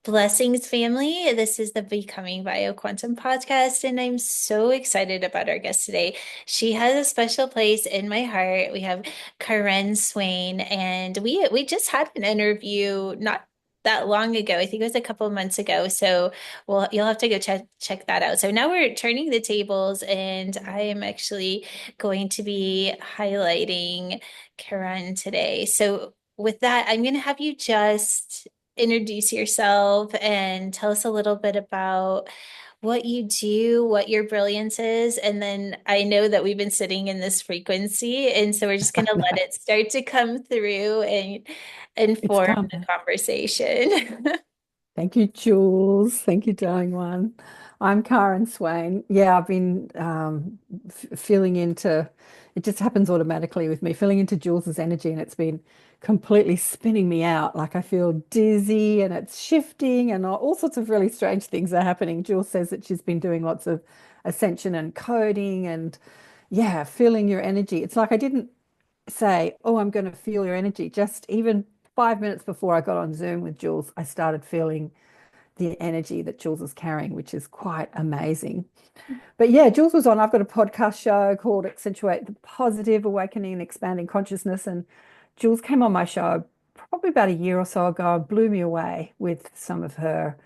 Blessings, family. This is the Becoming Bioquantum podcast, and I'm so excited about our guest today. She has a special place in my heart. We have Karen Swain, and we just had an interview not that long ago. I think it was a couple of months ago. So you'll have to go check that out. So now we're turning the tables, and I am actually going to be highlighting Karen today. So with that, I'm going to have you just introduce yourself and tell us a little bit about what you do, what your brilliance is. And then I know that we've been sitting in this frequency, and so we're just going to let it start to come through and It's inform the coming. conversation. Thank you, Jules. Thank you, darling one. I'm Karen Swain. Yeah, I've been feeling into it, just happens automatically with me, feeling into Jules's energy, and it's been completely spinning me out. Like I feel dizzy and it's shifting, and all sorts of really strange things are happening. Jules says that she's been doing lots of ascension and coding, and yeah, feeling your energy. It's like I didn't say, "Oh, I'm going to feel your energy." Just even 5 minutes before I got on Zoom with Jules, I started feeling the energy that Jules is carrying, which is quite amazing. But yeah, Jules was on. I've got a podcast show called Accentuate the Positive, Awakening and Expanding Consciousness. And Jules came on my show probably about a year or so ago and blew me away with some of her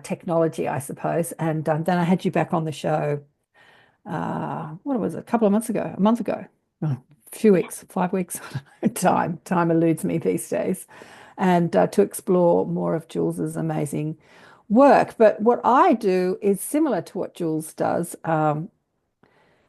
technology, I suppose. And then I had you back on the show what was it, a couple of months ago, a month ago, a few weeks, 5 weeks. Time eludes me these days, and to explore more of Jules's amazing work. But what I do is similar to what Jules does.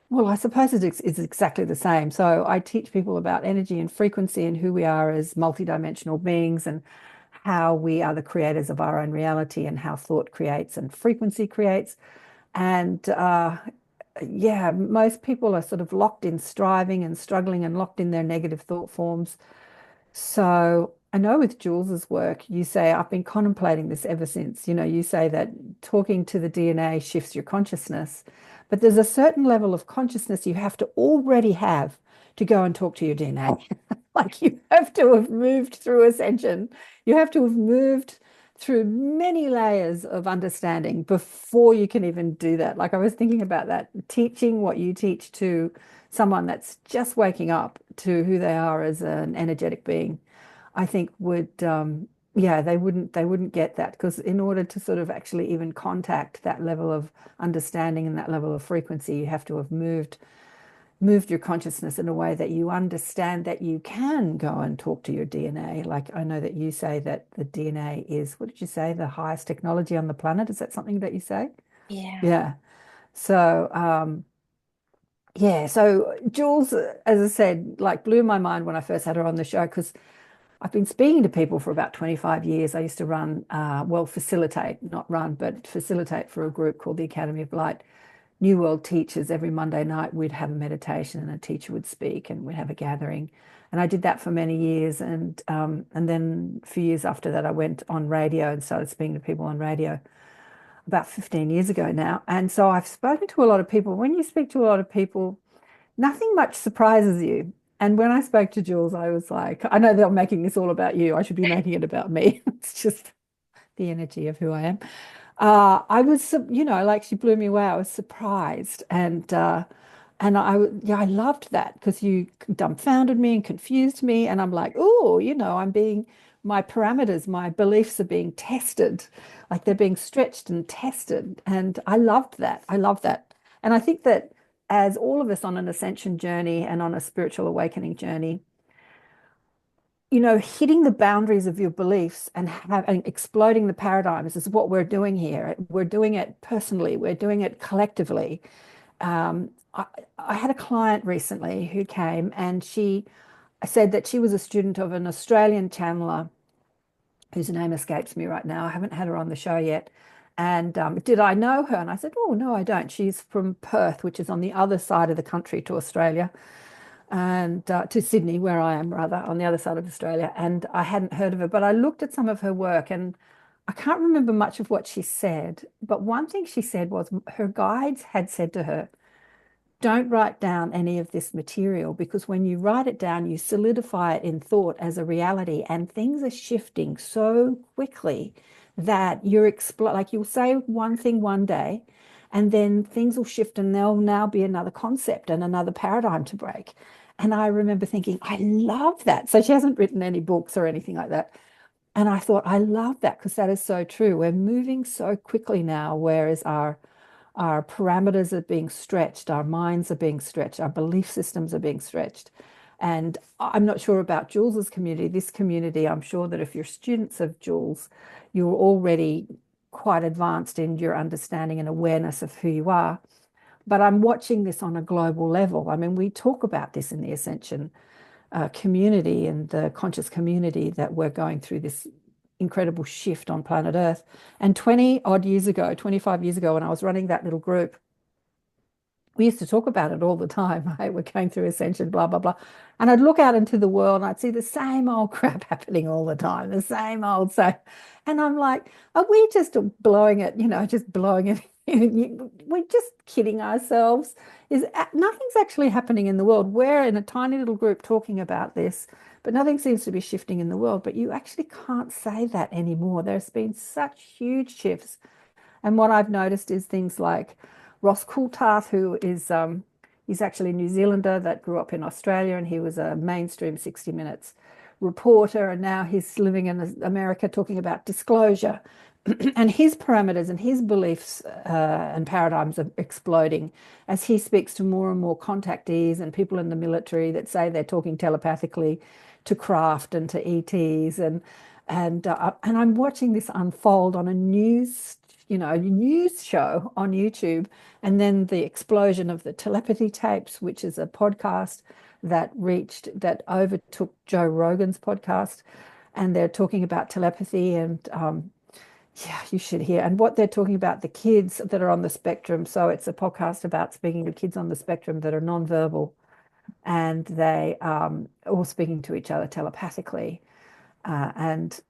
Well, I suppose it's exactly the same. So I teach people about energy and frequency and who we are as multidimensional beings and how we are the creators of our own reality and how thought creates and frequency creates. And yeah, most people are sort of locked in striving and struggling and locked in their negative thought forms. So I know with Jules's work, you say, I've been contemplating this ever since. You say that talking to the DNA shifts your consciousness, but there's a certain level of consciousness you have to already have to go and talk to your DNA. Like you have to have moved through ascension. You have to have moved through many layers of understanding before you can even do that. Like I was thinking about that, teaching what you teach to someone that's just waking up to who they are as an energetic being, I think would yeah, they wouldn't get that because in order to sort of actually even contact that level of understanding and that level of frequency, you have to have moved your consciousness in a way that you understand that you can go and talk to your DNA. Like I know that you say that the DNA is, what did you say, the highest technology on the planet? Is that something that you say? Yeah. Yeah. So yeah, so Jules, as I said, like blew my mind when I first had her on the show because I've been speaking to people for about 25 years. I used to run, well, facilitate, not run, but facilitate for a group called the Academy of Light New World Teachers. Every Monday night, we'd have a meditation and a teacher would speak and we'd have a gathering. And I did that for many years. And then a few years after that, I went on radio and started speaking to people on radio about 15 years ago now. And so I've spoken to a lot of people. When you speak to a lot of people, nothing much surprises you. And when I spoke to Jules, I was like, I know they're making this all about you. I should be making it about me. It's just the energy of who I am. I was, like she blew me away. I was surprised, and yeah, I loved that because you dumbfounded me and confused me, and I'm like, oh, I'm being, my parameters, my beliefs are being tested, like they're being stretched and tested, and I loved that. I love that, and I think that as all of us on an ascension journey and on a spiritual awakening journey, hitting the boundaries of your beliefs and exploding the paradigms is what we're doing here. We're doing it personally, we're doing it collectively. Um, I, I had a client recently who came and she said that she was a student of an Australian channeler whose name escapes me right now. I haven't had her on the show yet. And did I know her? And I said, oh, no, I don't. She's from Perth, which is on the other side of the country to Australia and to Sydney, where I am, rather, on the other side of Australia. And I hadn't heard of her, but I looked at some of her work and I can't remember much of what she said. But one thing she said was her guides had said to her, don't write down any of this material because when you write it down, you solidify it in thought as a reality, and things are shifting so quickly that like you'll say one thing one day, and then things will shift and there'll now be another concept and another paradigm to break. And I remember thinking, I love that. So she hasn't written any books or anything like that. And I thought, I love that because that is so true. We're moving so quickly now, whereas our parameters are being stretched, our minds are being stretched, our belief systems are being stretched. And I'm not sure about Jules's community. This community, I'm sure that if you're students of Jules, you're already quite advanced in your understanding and awareness of who you are. But I'm watching this on a global level. I mean, we talk about this in the Ascension community and the conscious community that we're going through this incredible shift on planet Earth. And 20 odd years ago, 25 years ago, when I was running that little group, we used to talk about it all the time, right? We're going through ascension, blah, blah, blah. And I'd look out into the world and I'd see the same old crap happening all the time, the same old same. And I'm like, are we just blowing it, just blowing it? We're just kidding ourselves. Nothing's actually happening in the world. We're in a tiny little group talking about this, but nothing seems to be shifting in the world. But you actually can't say that anymore. There's been such huge shifts, and what I've noticed is things like Ross Coulthard, who is he's actually a New Zealander that grew up in Australia, and he was a mainstream 60 Minutes reporter, and now he's living in America talking about disclosure. And his parameters and his beliefs and paradigms are exploding as he speaks to more and more contactees and people in the military that say they're talking telepathically to craft and to ETs, and I'm watching this unfold on a news show on YouTube, and then the explosion of the telepathy tapes, which is a podcast that overtook Joe Rogan's podcast, and they're talking about telepathy and yeah, you should hear. And what they're talking about, the kids that are on the spectrum. So it's a podcast about speaking to kids on the spectrum that are nonverbal, and they all speaking to each other telepathically. And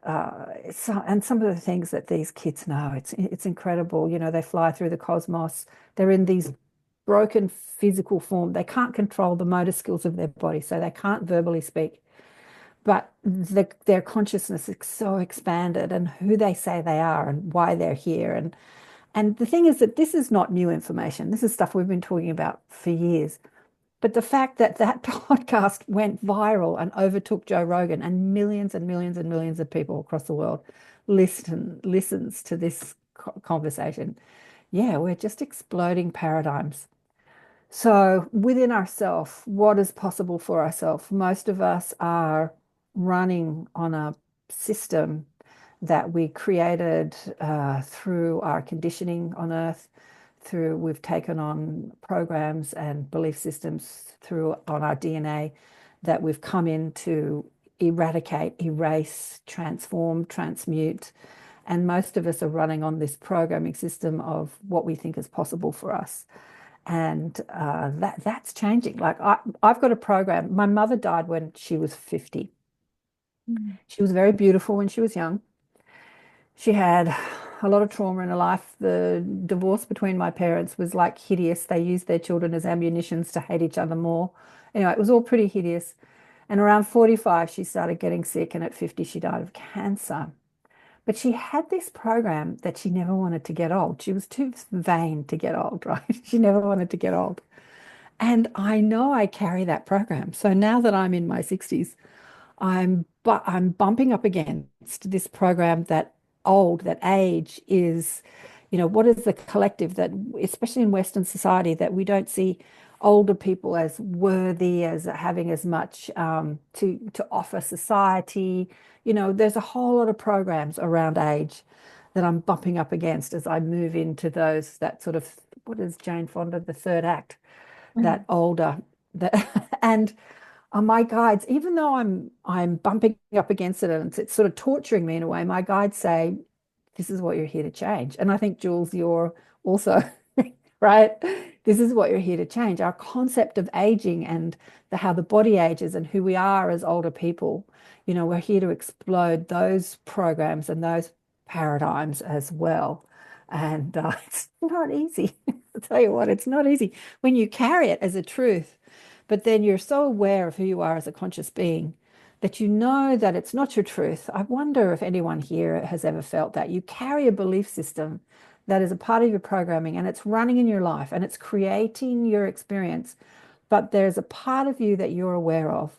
some of the things that these kids know, it's incredible. They fly through the cosmos. They're in these broken physical form. They can't control the motor skills of their body, so they can't verbally speak. But their consciousness is so expanded, and who they say they are, and why they're here. And the thing is that this is not new information. This is stuff we've been talking about for years. But the fact that that podcast went viral and overtook Joe Rogan, and millions and millions and millions of people across the world listens to this conversation. Yeah, we're just exploding paradigms. So within ourselves, what is possible for ourselves? Most of us are running on a system that we created through our conditioning on Earth, through we've taken on programs and belief systems through on our DNA that we've come in to eradicate, erase, transform, transmute. And most of us are running on this programming system of what we think is possible for us. And that's changing. Like I've got a program. My mother died when she was 50. Mm. She was very beautiful when she was young. She had a lot of trauma in her life. The divorce between my parents was like hideous. They used their children as ammunitions to hate each other more. Anyway, it was all pretty hideous. And around 45, she started getting sick, and at 50, she died of cancer. But she had this program that she never wanted to get old. She was too vain to get old, right? She never wanted to get old. And I know I carry that program. So now that I'm in my 60s, I'm bumping up against this program that age is, what is the collective that, especially in Western society, that we don't see older people as worthy, as having as much to offer society. There's a whole lot of programs around age that I'm bumping up against as I move into that sort of, what is Jane Fonda, the third act, that Mhm. older, that, and my guides, even though I'm bumping up against it and it's sort of torturing me in a way, my guides say, this is what you're here to change. And I think, Jules, you're also right. This is what you're here to change. Our concept of aging and how the body ages and who we are as older people, we're here to explode those programs and those paradigms as well. And it's not easy. I'll tell you what, it's not easy when you carry it as a truth, but then you're so aware of who you are as a conscious being that you know that it's not your truth. I wonder if anyone here has ever felt that. You carry a belief system that is a part of your programming and it's running in your life and it's creating your experience, but there's a part of you that you're aware of,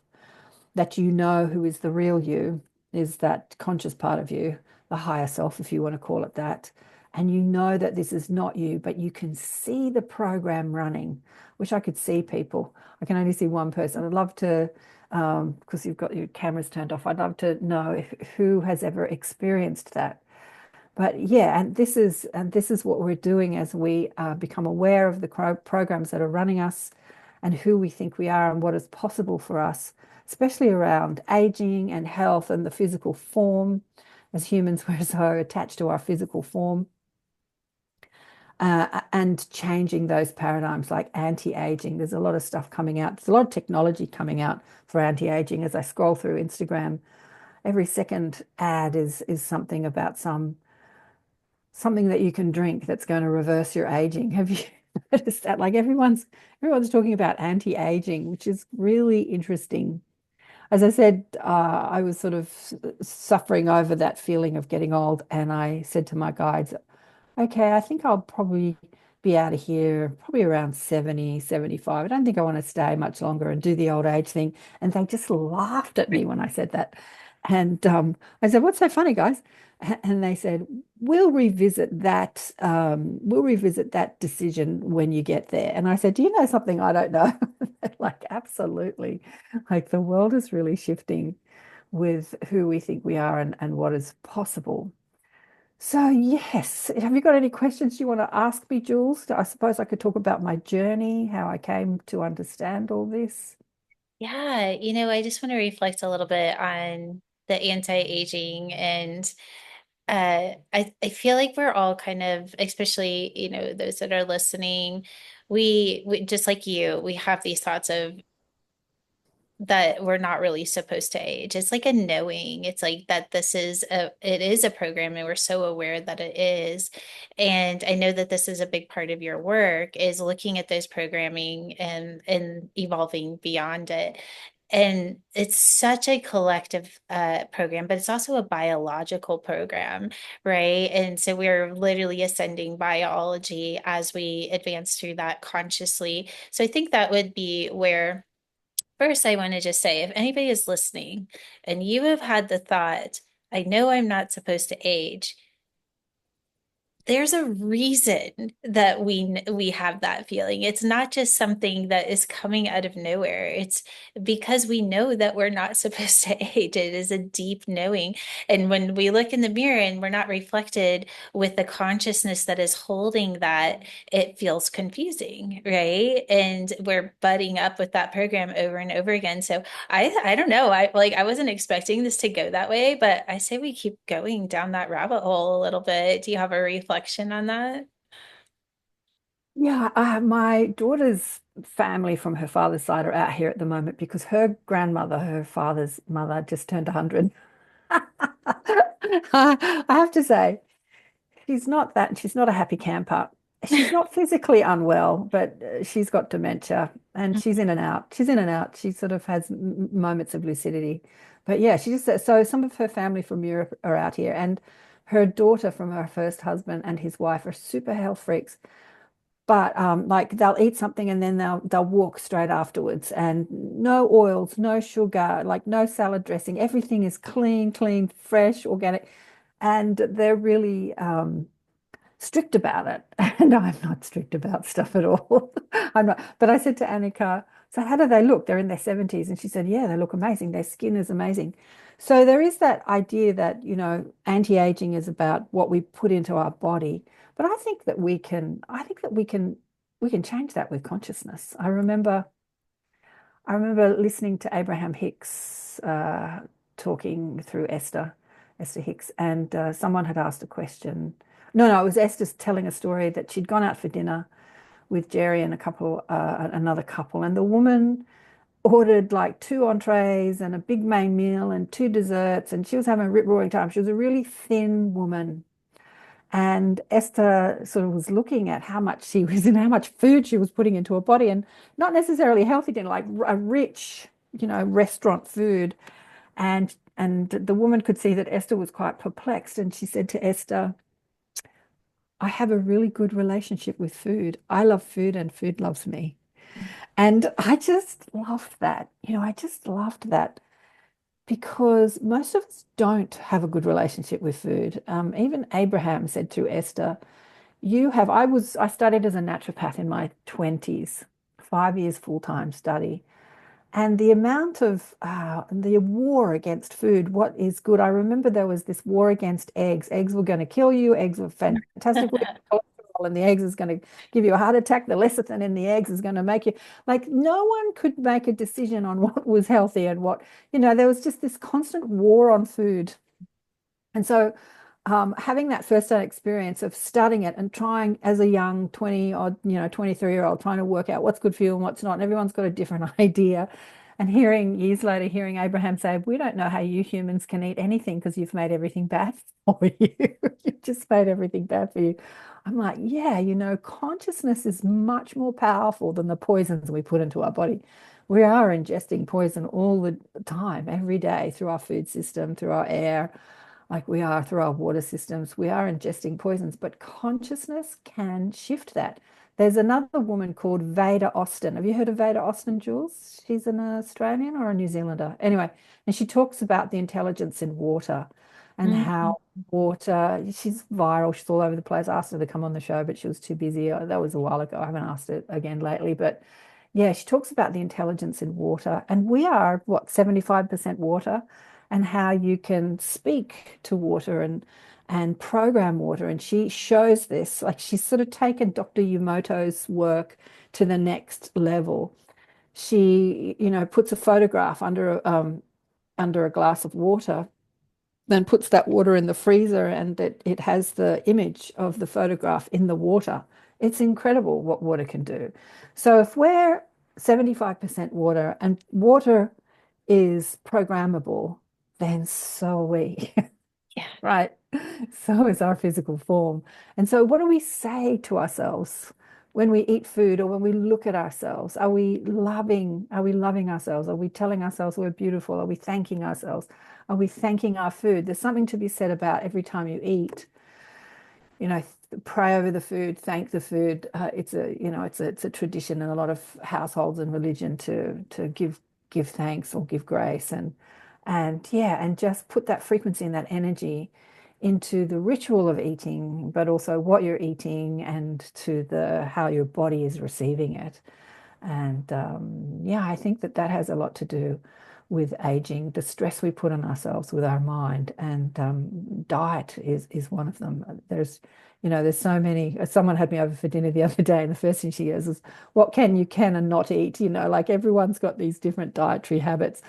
that you know who is the real you, is that conscious part of you, the higher self, if you want to call it that. And you know that this is not you, but you can see the program running. Wish I could see people. I can only see one person. I'd love to, because you've got your cameras turned off, I'd love to know who has ever experienced that. But yeah, and this is what we're doing as we become aware of the programs that are running us and who we think we are and what is possible for us, especially around aging and health and the physical form. As humans, we're so attached to our physical form, and changing those paradigms like anti-aging. There's a lot of stuff coming out. There's a lot of technology coming out for anti-aging. As I scroll through Instagram, every second ad is something about something that you can drink that's going to reverse your aging. Have you noticed that? Like everyone's talking about anti-aging, which is really interesting. As I said, I was sort of suffering over that feeling of getting old, and I said to my guides, okay, I think I'll probably be out of here probably around 70, 75. I don't think I want to stay much longer and do the old age thing. And they just laughed at me when I said that. And I said, what's so funny, guys? And they said, we'll revisit that decision when you get there. And I said, do you know something I don't know? Like, absolutely. Like the world is really shifting with who we think we are and what is possible. So, yes, have you got any questions you want to ask me, Jules? I suppose I could talk about my journey, how I came to understand all this. Yeah, I just want to reflect a little bit on the anti-aging and I feel like we're all kind of, especially, those that are listening, we just like you, we have these thoughts of that we're not really supposed to age. It's like a knowing. It's like that it is a program and we're so aware that it is. And I know that this is a big part of your work is looking at those programming and evolving beyond it. And it's such a collective program, but it's also a biological program, right? And so we're literally ascending biology as we advance through that consciously. So I think that would be where first, I want to just say if anybody is listening and you have had the thought, I know I'm not supposed to age, there's a reason that we have that feeling. It's not just something that is coming out of nowhere. It's because we know that we're not supposed to age. It is a deep knowing. And when we look in the mirror and we're not reflected with the consciousness that is holding that, it feels confusing, right? And we're butting up with that program over and over again. So I don't know. I wasn't expecting this to go that way, but I say we keep going down that rabbit hole a little bit. Do you have a reflection on that? Yeah, my daughter's family from her father's side are out here at the moment because her grandmother, her father's mother, just turned 100. I have to say, she's not a happy camper. She's not physically unwell, but she's got dementia and she's in and out. She's in and out. She sort of has moments of lucidity. But yeah, she just, so some of her family from Europe are out here, and her daughter from her first husband and his wife are super health freaks. But like they'll eat something and then they'll walk straight afterwards, and no oils, no sugar, like no salad dressing. Everything is clean, clean, fresh, organic, and they're really strict about it. And I'm not strict about stuff at all. I'm not. But I said to Annika, so how do they look? They're in their 70s. And she said, yeah, they look amazing. Their skin is amazing. So there is that idea that, anti-aging is about what we put into our body. But I think that we can change that with consciousness. I remember listening to Abraham Hicks talking through Esther Hicks, and someone had asked a question. No, it was Esther telling a story that she'd gone out for dinner with Jerry and another couple, and the woman ordered like two entrees and a big main meal and two desserts, and she was having a rip-roaring time. She was a really thin woman. And Esther sort of was looking at how much she was and how much food she was putting into her body, and not necessarily healthy dinner, like a rich, restaurant food. And the woman could see that Esther was quite perplexed, and she said to Esther, I have a really good relationship with food. I love food and food loves me. And I just loved that. I just loved that because most of us don't have a good relationship with food. Even Abraham said to Esther, I studied as a naturopath in my 20s, 5 years full-time study. And the amount of the war against food, what is good? I remember there was this war against eggs. Eggs were going to kill you. Eggs were fantastic with cholesterol, and the eggs is going to give you a heart attack. The lecithin in the eggs is going to make you like no one could make a decision on what was healthy and there was just this constant war on food. And so having that first-hand experience of studying it and trying as a young 20 or 23-year-old trying to work out what's good for you and what's not, and everyone's got a different idea. And years later, hearing Abraham say, we don't know how you humans can eat anything because you've made everything bad for you. You've just made everything bad for you. I'm like, yeah, consciousness is much more powerful than the poisons we put into our body. We are ingesting poison all the time, every day, through our food system, through our air, like we are through our water systems. We are ingesting poisons, but consciousness can shift that. There's another woman called Veda Austin. Have you heard of Veda Austin, Jules? She's an Australian or a New Zealander. Anyway, and she talks about the intelligence in water and Mhm. how water, she's viral, she's all over the place. I asked her to come on the show, but she was too busy. That was a while ago. I haven't asked her again lately, but yeah, she talks about the intelligence in water. And we are, what, 75% water? And how you can speak to water and program water. And she shows this, like she's sort of taken Dr. Yumoto's work to the next level. She, puts a photograph under a glass of water, then puts that water in the freezer, and it has the image of the photograph in the water. It's incredible what water can do. So if we're 75% water and water is programmable, then so are we, Yeah. right? So is our physical form. And so what do we say to ourselves when we eat food or when we look at ourselves? Are we loving? Are we loving ourselves? Are we telling ourselves we're beautiful? Are we thanking ourselves? Are we thanking our food? There's something to be said about every time you eat, you know, pray over the food, thank the food. It's a tradition in a lot of households and religion to give thanks or give grace and yeah, and just put that frequency and that energy into the ritual of eating, but also what you're eating and to the how your body is receiving it. And yeah, I think that has a lot to do with aging, the stress we put on ourselves with our mind, and diet is one of them. There's so many. Someone had me over for dinner the other day, and the first thing she goes is, "What can and not eat?" Like everyone's got these different dietary habits.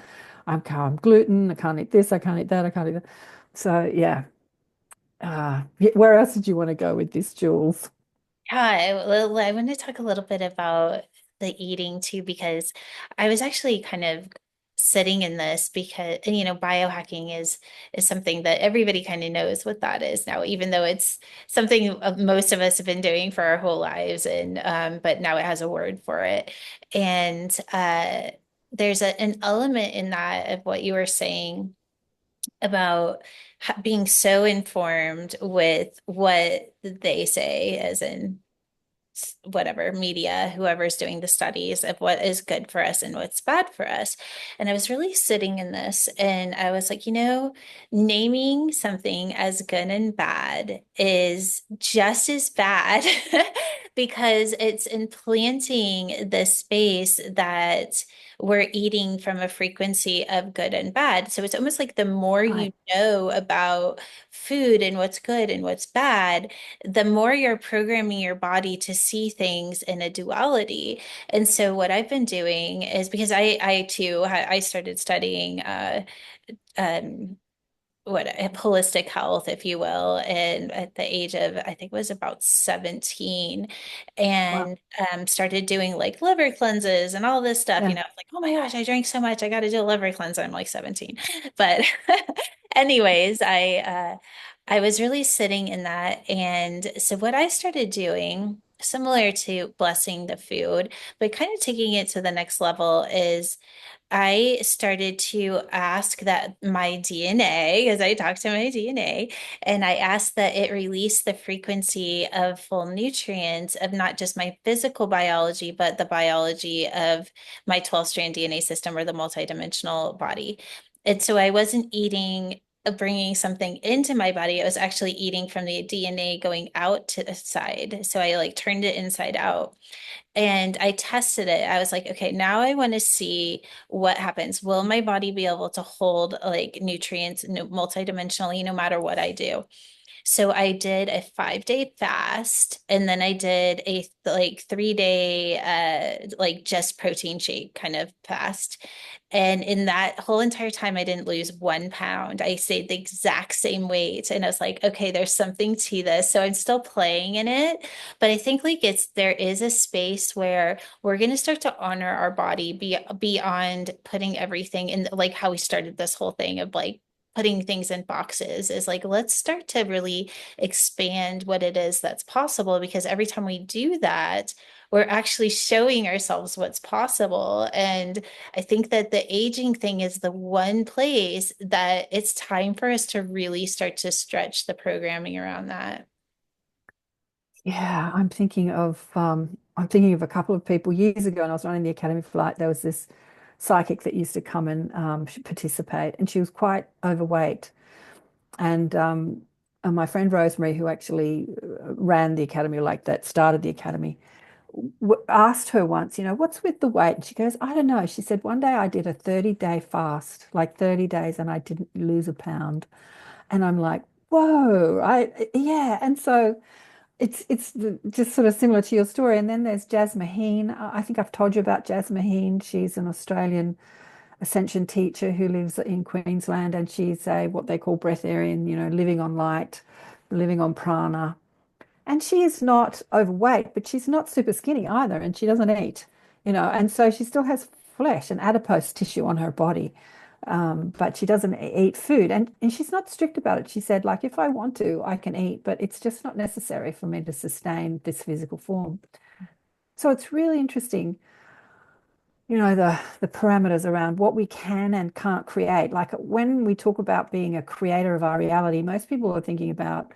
I'm gluten. I can't eat this. I can't eat that. I can't eat that. So yeah. Where else did you want to go with this, Jules? Yeah, I want to talk a little bit about the eating too, because I was actually kind of sitting in this because, and biohacking is something that everybody kind of knows what that is now, even though it's something most of us have been doing for our whole lives, and but now it has a word for it. And there's an element in that of what you were saying about being so informed with what they say, as in whatever media, whoever's doing the studies of what is good for us and what's bad for us. And I was really sitting in this and I was like, naming something as good and bad is just as bad because it's implanting the space that we're eating from a frequency of good and bad. So it's almost like the more Right. you know about food and what's good and what's bad, the more you're programming your body to see things in a duality. And so what I've been doing is because I too, I started studying um, what holistic health, if you will, and at the age of I think it was about 17, Wow. and started doing like liver cleanses and all this stuff. Yeah. It's like, oh my gosh, I drank so much, I got to do a liver cleanse. I'm like 17, but anyways, I was really sitting in that, and so what I started doing. similar to blessing the food, but kind of taking it to the next level is I started to ask that my DNA, because I talked to my DNA, and I asked that it release the frequency of full nutrients of not just my physical biology, but the biology of my 12-strand DNA system or the multidimensional body. And so I wasn't eating, bringing something into my body. I was actually eating from the DNA going out to the side. So I like turned it inside out and I tested it. I was like, okay, now I want to see what happens. Will my body be able to hold like nutrients multidimensionally no matter what I do? So I did a 5 day fast and then I did a like 3 day like just protein shake kind of fast. And in that whole entire time, I didn't lose 1 pound. I stayed the exact same weight. And I was like, okay, there's something to this. So I'm still playing in it. But I think like there is a space where we're going to start to honor our body beyond putting everything in, like how we started this whole thing of like putting things in boxes is like, let's start to really expand what it is that's possible because every time we do that, we're actually showing ourselves what's possible. And I think that the aging thing is the one place that it's time for us to really start to stretch the programming around that. Yeah, I'm thinking of a couple of people years ago, and I was running the academy flight. There was this psychic that used to come and participate, and she was quite overweight. And my friend Rosemary, who actually ran the academy, like that, started the academy, asked her once, what's with the weight? And she goes, I don't know. She said, one day I did a 30-day fast, like 30 days, and I didn't lose a pound. And I'm like, whoa, yeah. And so just sort of similar to your story. And then there's Jazz Maheen. I think I've told you about Jazz Maheen. She's an Australian Ascension teacher who lives in Queensland, and she's a what they call breatharian, living on light, living on prana. And she is not overweight, but she's not super skinny either, and she doesn't eat, and so she still has flesh and adipose tissue on her body. But she doesn't eat food, and she's not strict about it. She said, like, if I want to, I can eat, but it's just not necessary for me to sustain this physical form. So it's really interesting, the parameters around what we can and can't create. Like when we talk about being a creator of our reality, most people are thinking about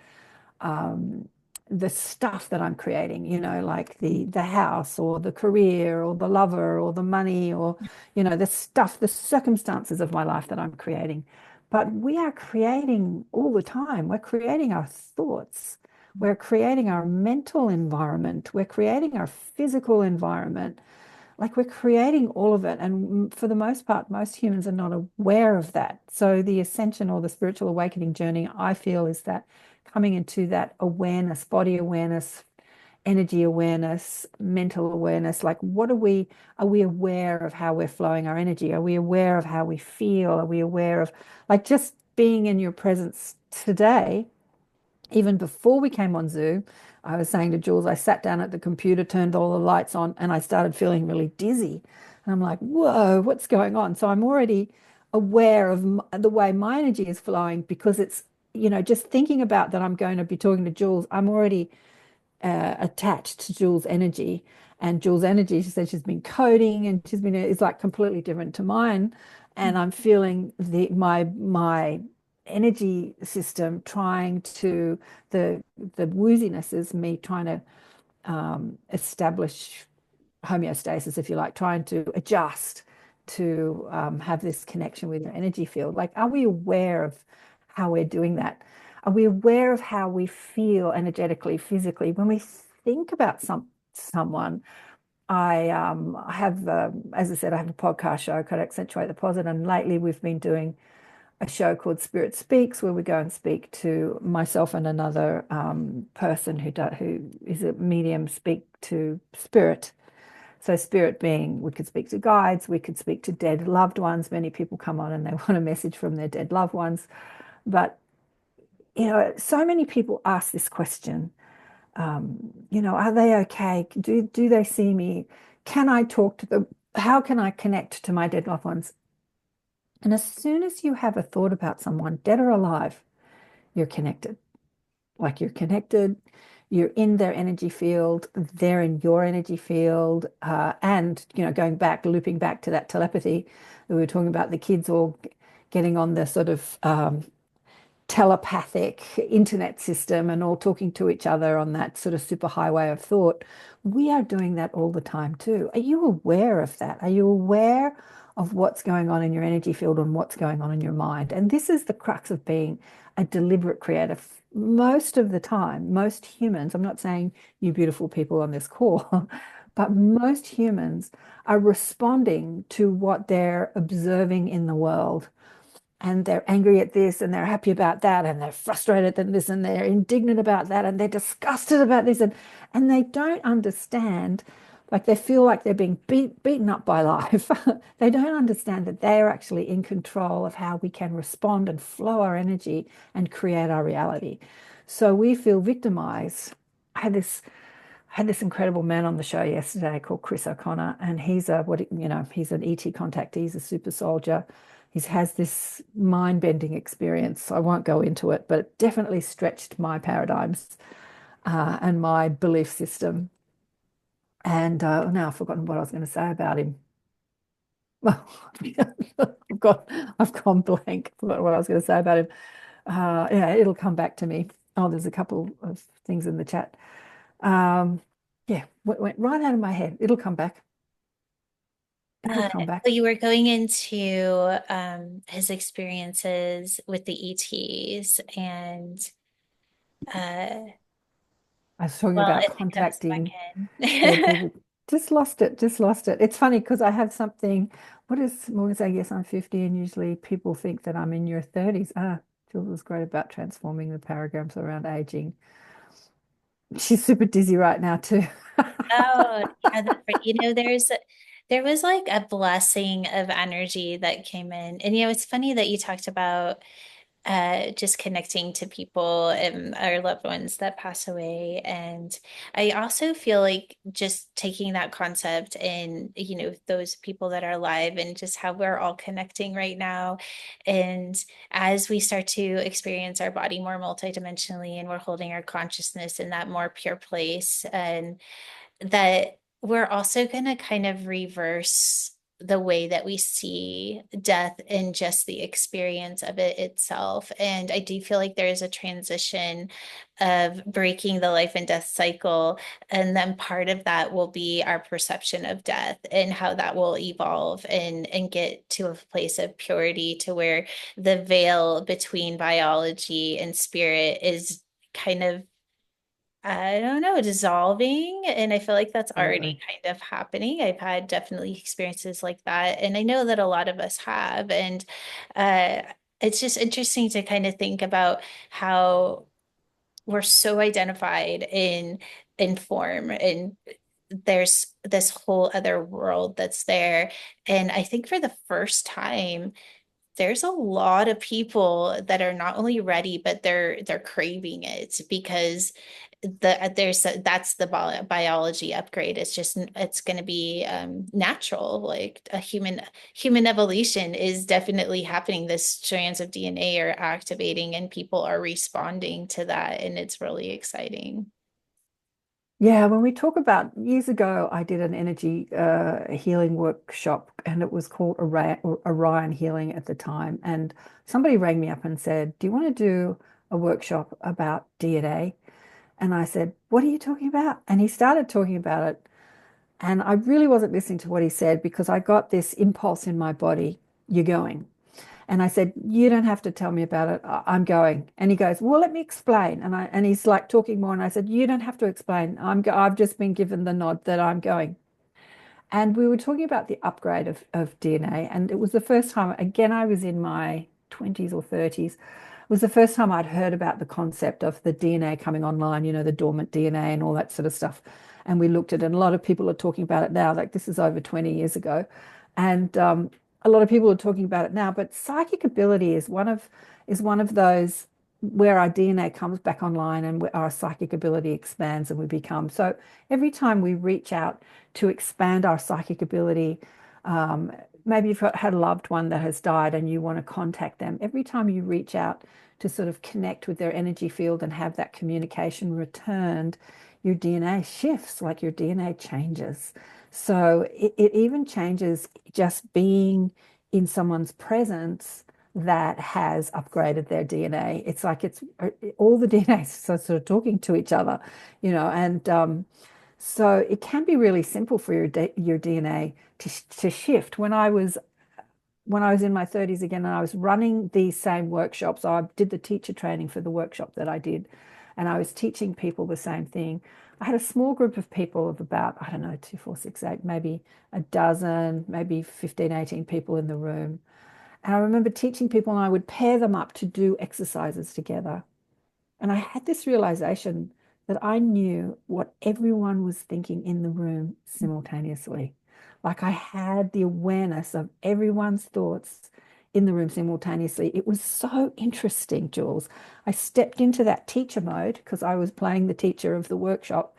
um, the stuff that I'm creating, like the house or the career or the lover or the money or, the stuff, the circumstances of my life that I'm creating. But we are creating all the time. We're creating our thoughts. We're creating our mental environment. We're creating our physical environment. Like we're creating all of it. And for the most part, most humans are not aware of that. So the ascension or the spiritual awakening journey, I feel, is that coming into that awareness, body awareness, energy awareness, mental awareness. Like, are we aware of how we're flowing our energy? Are we aware of how we feel? Are we aware of, like, just being in your presence today? Even before we came on Zoom, I was saying to Jules, I sat down at the computer, turned all the lights on, and I started feeling really dizzy. And I'm like, whoa, what's going on? So I'm already aware of the way my energy is flowing because it's, just thinking about that I'm going to be talking to Jules, I'm already attached to Jules' energy. And Jules' energy, she said she's been coding and is like completely different to mine. And I'm feeling my energy system trying to the wooziness is me trying to establish homeostasis, if you like, trying to adjust to have this connection with your energy field. Like, are we aware of how we're doing that? Are we aware of how we feel energetically, physically when we think about someone? I have, as I said, I have a podcast show called Accentuate the Positive, and lately we've been doing a show called Spirit Speaks, where we go and speak to myself and another person who is a medium, speak to spirit. So spirit being, we could speak to guides, we could speak to dead loved ones. Many people come on and they want a message from their dead loved ones. But, so many people ask this question, are they okay? Do they see me? Can I talk to them? How can I connect to my dead loved ones? And as soon as you have a thought about someone, dead or alive, you're connected. Like you're connected, you're in their energy field, they're in your energy field, and going back, looping back to that telepathy that we were talking about, the kids all getting on the sort of telepathic internet system and all talking to each other on that sort of super highway of thought. We are doing that all the time too. Are you aware of that? Are you aware of what's going on in your energy field and what's going on in your mind? And this is the crux of being a deliberate creator. Most of the time, most humans, I'm not saying you beautiful people on this call, but most humans are responding to what they're observing in the world, and they're angry at this and they're happy about that and they're frustrated at this and they're indignant about that and they're disgusted about this, and they don't understand, like they feel like they're being beaten up by life. They don't understand that they are actually in control of how we can respond and flow our energy and create our reality. So we feel victimized. I had this incredible man on the show yesterday called Chris O'Connor, and he's a he's an ET contactee, he's a super soldier. He has this mind-bending experience. I won't go into it, but it definitely stretched my paradigms and my belief system. And now I've forgotten what I was going to say about him. Well, I've gone blank. Forgot what I was going to say about him. Yeah, it'll come back to me. Oh, there's a couple of things in the chat. Um, yeah, went right out of my head. It'll come back. It'll come So back. you were going into his experiences with the ETs, and uh, I was talking well, about if it comes back contacting, yeah, in. people. Just lost it, just lost it. It's funny because I have something. What is Morgan saying? Yes, I'm 50, and usually people think that I'm in your 30s. Jules was great about transforming the paragrams around aging. She's super dizzy right now too. Oh, yeah, that's right. There was like a blessing of energy that came in. And it's funny that you talked about just connecting to people and our loved ones that pass away. And I also feel like just taking that concept and, those people that are alive and just how we're all connecting right now. And as we start to experience our body more multidimensionally and we're holding our consciousness in that more pure place, and that we're also going to kind of reverse the way that we see death and just the experience of it itself. And I do feel like there is a transition of breaking the life and death cycle. And then part of that will be our perception of death and how that will evolve and get to a place of purity to where the veil between biology and spirit is kind of, I don't know, dissolving. And I feel like that's already Absolutely. kind of happening. I've had definitely experiences like that. And I know that a lot of us have. And uh, it's just interesting to kind of think about how we're so identified in form, and there's this whole other world that's there. And I think for the first time, there's a lot of people that are not only ready, but they're craving it because that's the biology upgrade. It's going to be natural. Like a human evolution is definitely happening. This strands of DNA are activating, and people are responding to that, and it's really exciting. Yeah, when we talk about years ago, I did an energy healing workshop and it was called Orion Healing at the time. And somebody rang me up and said, "Do you want to do a workshop about DNA?" And I said, "What are you talking about?" And he started talking about it. And I really wasn't listening to what he said because I got this impulse in my body, "You're going." And I said, "You don't have to tell me about it. I'm going." And he goes, "Well, let me explain." And he's like talking more. And I said, "You don't have to explain. I've just been given the nod that I'm going." And we were talking about the upgrade of DNA. And it was the first time, again, I was in my 20s or 30s. It was the first time I'd heard about the concept of the DNA coming online, the dormant DNA and all that sort of stuff. And we looked at it, and a lot of people are talking about it now. Like this is over 20 years ago. And a lot of people are talking about it now. But psychic ability is one of those where our DNA comes back online and our psychic ability expands and we become. So every time we reach out to expand our psychic ability, maybe you've had a loved one that has died and you want to contact them. Every time you reach out to sort of connect with their energy field and have that communication returned, your DNA shifts, like your DNA changes. So it even changes just being in someone's presence that has upgraded their DNA. It's like it's all the DNA sort of talking to each other, and so it can be really simple for your DNA to shift. When I was in my 30s again, and I was running these same workshops, I did the teacher training for the workshop that I did, and I was teaching people the same thing. I had a small group of people of about, I don't know, two, four, six, eight, maybe a dozen, maybe 15, 18 people in the room. And I remember teaching people, and I would pair them up to do exercises together. And I had this realization that I knew what everyone was thinking in the room simultaneously. Like I had the awareness of everyone's thoughts in the room simultaneously. It was so interesting, Jules. I stepped into that teacher mode because I was playing the teacher of the workshop,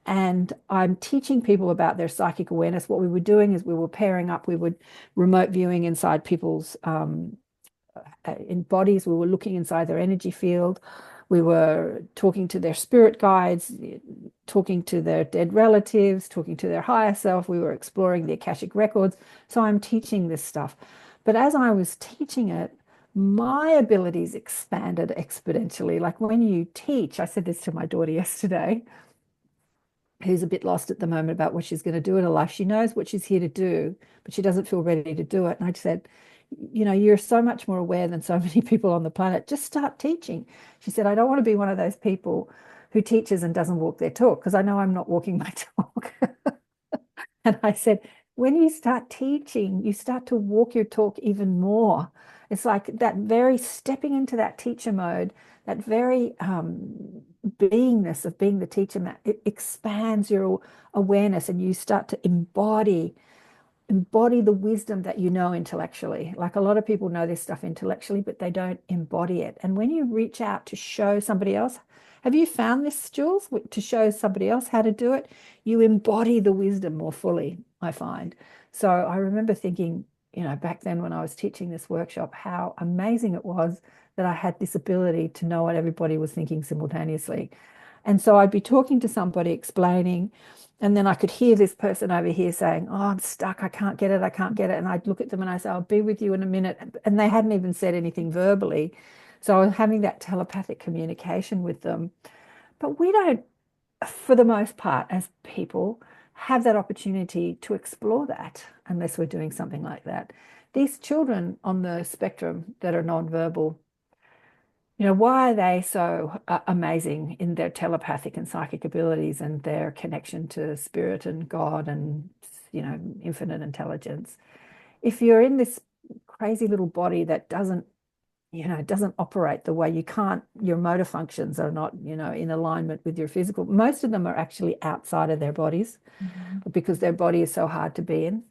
and I'm teaching people about their psychic awareness. What we were doing is we were pairing up, we were remote viewing inside people's in bodies. We were looking inside their energy field. We were talking to their spirit guides, talking to their dead relatives, talking to their higher self. We were exploring the Akashic records. So I'm teaching this stuff. But as I was teaching it, my abilities expanded exponentially. Like when you teach, I said this to my daughter yesterday, who's a bit lost at the moment about what she's going to do in her life. She knows what she's here to do, but she doesn't feel ready to do it. And I said, you're so much more aware than so many people on the planet. Just start teaching. She said, I don't want to be one of those people who teaches and doesn't walk their talk because I know I'm not walking my talk. And I said, when you start teaching, you start to walk your talk even more. It's like that very stepping into that teacher mode, that very beingness of being the teacher, it expands your awareness and you start to embody the wisdom that you know intellectually. Like a lot of people know this stuff intellectually, but they don't embody it. And when you reach out to show somebody else, have you found this, Jules? To show somebody else how to do it, you embody the wisdom more fully, I find. So I remember thinking, back then when I was teaching this workshop, how amazing it was that I had this ability to know what everybody was thinking simultaneously. And so I'd be talking to somebody explaining, and then I could hear this person over here saying, oh, I'm stuck. I can't get it. I can't get it. And I'd look at them and I say, I'll be with you in a minute. And they hadn't even said anything verbally. So I was having that telepathic communication with them. But we don't, for the most part, as people, have that opportunity to explore that unless we're doing something like that. These children on the spectrum that are nonverbal, why are they so amazing in their telepathic and psychic abilities and their connection to spirit and God and, infinite intelligence? If you're in this crazy little body that doesn't operate the way you can't, your motor functions are not, in alignment with your physical. Most of them are actually outside of their bodies Mhm. because their body is so hard to be in.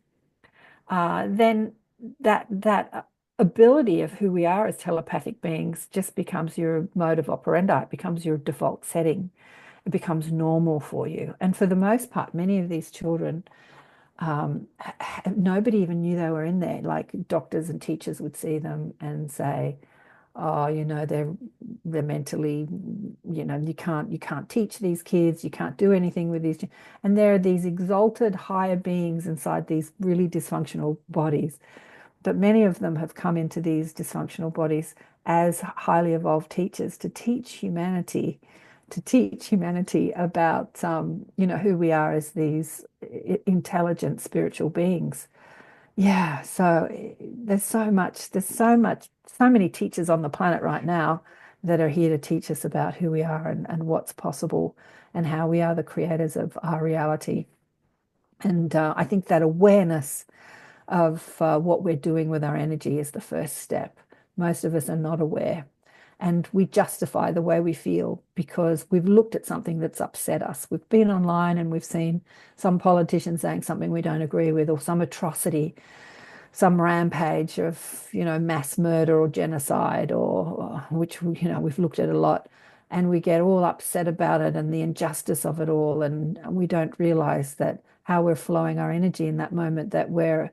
Then that ability of who we are as telepathic beings just becomes your mode of operandi. It becomes your default setting. It becomes normal for you. And for the most part, many of these children, nobody even knew they were in there. Like doctors and teachers would see them and say, "Oh, they're mentally, you can't teach these kids. You can't do anything with these." And there are these exalted higher beings inside these really dysfunctional bodies, but many of them have come into these dysfunctional bodies as highly evolved teachers to teach humanity about who we are as these intelligent spiritual beings. Yeah, so there's so many teachers on the planet right now that are here to teach us about who we are and what's possible and how we are the creators of our reality. And I think that awareness of what we're doing with our energy is the first step. Most of us are not aware. And we justify the way we feel because we've looked at something that's upset us. We've been online and we've seen some politician saying something we don't agree with, or some atrocity, some rampage of, mass murder or genocide, or which, we've looked at a lot. And we get all upset about it and the injustice of it all. And we don't realize that how we're flowing our energy in that moment, that we're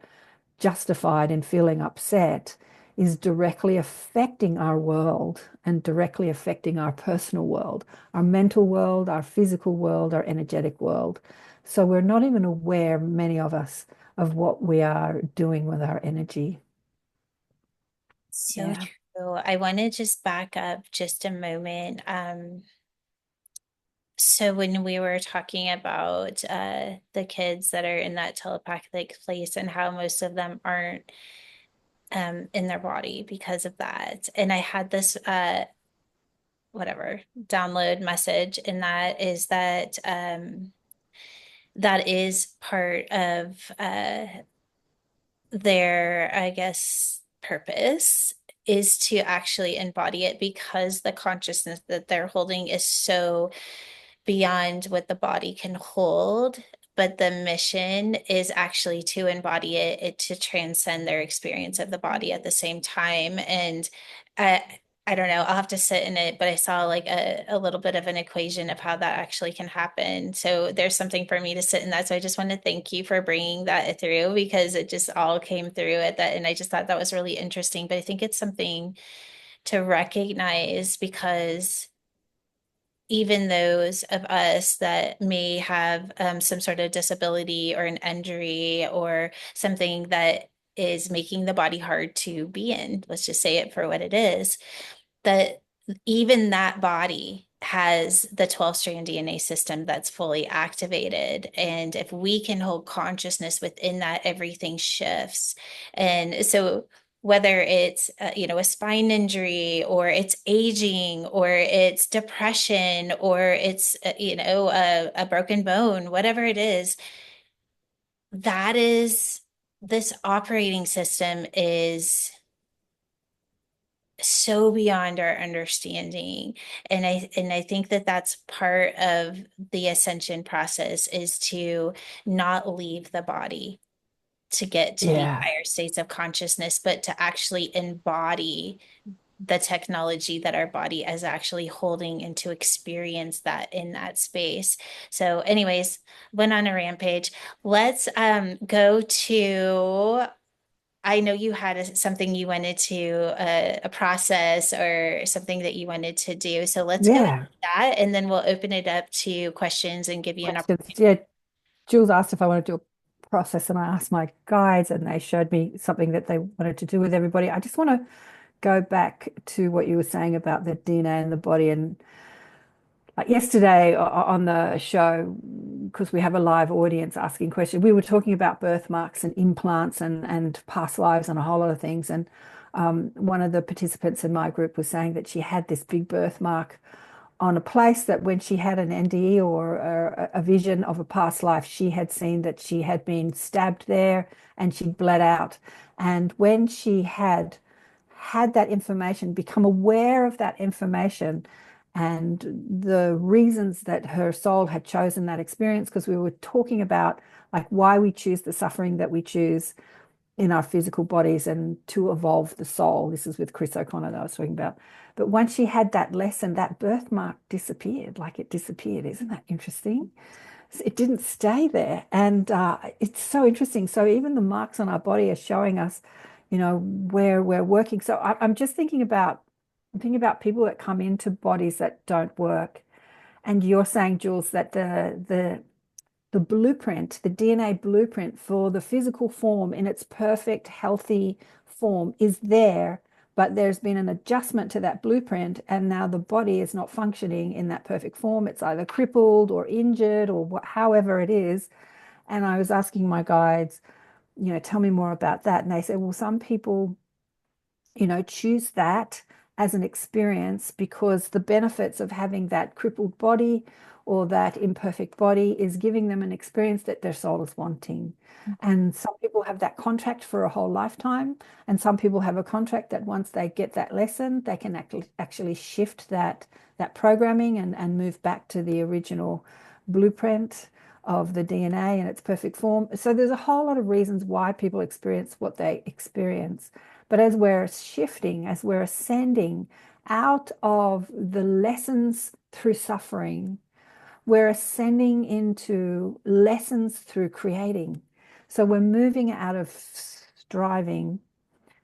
justified in feeling upset is directly affecting our world and directly affecting our personal world, our mental world, our physical world, our energetic world. So we're not even aware, many of us, of what we are doing with our energy. So Yeah. true. I want to just back up just a moment. So when we were talking about the kids that are in that telepathic place and how most of them aren't in their body because of that. And I had this whatever download message, and that is that that is part of their, I guess, purpose is to actually embody it because the consciousness that they're holding is so beyond what the body can hold. But the mission is actually to embody it to transcend their experience of the body at the same time. And I, I don't know, I'll have to sit in it, but I saw like a little bit of an equation of how that actually can happen. So there's something for me to sit in that. So I just want to thank you for bringing that through because it just all came through at that. And I just thought that was really interesting. But I think it's something to recognize because even those of us that may have some sort of disability or an injury or something that is making the body hard to be in, let's just say it for what it is, that even that body has the 12-strand DNA system that's fully activated. And if we can hold consciousness within that, everything shifts. And so whether it's a spine injury or it's aging or it's depression or it's a broken bone, whatever it is, that is this operating system is so beyond our understanding. And I think that that's part of the ascension process is to not leave the body to get to these Yeah. higher states of consciousness, but to actually embody the technology that our body is actually holding and to experience that in that space. So anyways, went on a rampage. Let's go to, I know you had something you wanted to a process or something that you wanted to do. So let's go into Yeah. that and then we'll open it up to questions and give you an Questions. opportunity. Yeah. Jules asked if I wanted to do a process, and I asked my guides, and they showed me something that they wanted to do with everybody. I just want to go back to what you were saying about the DNA in the body. And like yesterday on the show, because we have a live audience asking questions, we were talking about birthmarks and implants and past lives and a whole lot of things. And one of the participants in my group was saying that she had this big birthmark on a place that when she had an NDE or a vision of a past life, she had seen that she had been stabbed there and she'd bled out. And when she had that information, become aware of that information and the reasons that her soul had chosen that experience, because we were talking about like why we choose the suffering that we choose in our physical bodies and to evolve the soul. This is with Chris O'Connor that I was talking about. But once she had that lesson, that birthmark disappeared, like it disappeared. Isn't that interesting? It didn't stay there. And it's so interesting. So even the marks on our body are showing us, where we're working. So I'm just thinking about people that come into bodies that don't work. And you're saying, Jules, that the blueprint, the DNA blueprint for the physical form in its perfect, healthy form is there, but there's been an adjustment to that blueprint, and now the body is not functioning in that perfect form. It's either crippled or injured or however it is. And I was asking my guides, tell me more about that. And they said, well, some people choose that as an experience because the benefits of having that crippled body or that imperfect body is giving them an experience that their soul is wanting. And some people have that contract for a whole lifetime, and some people have a contract that once they get that lesson, they can actually shift that programming and move back to the original blueprint of the DNA in its perfect form. So there's a whole lot of reasons why people experience what they experience. But as we're shifting, as we're ascending out of the lessons through suffering, we're ascending into lessons through creating. So we're moving out of striving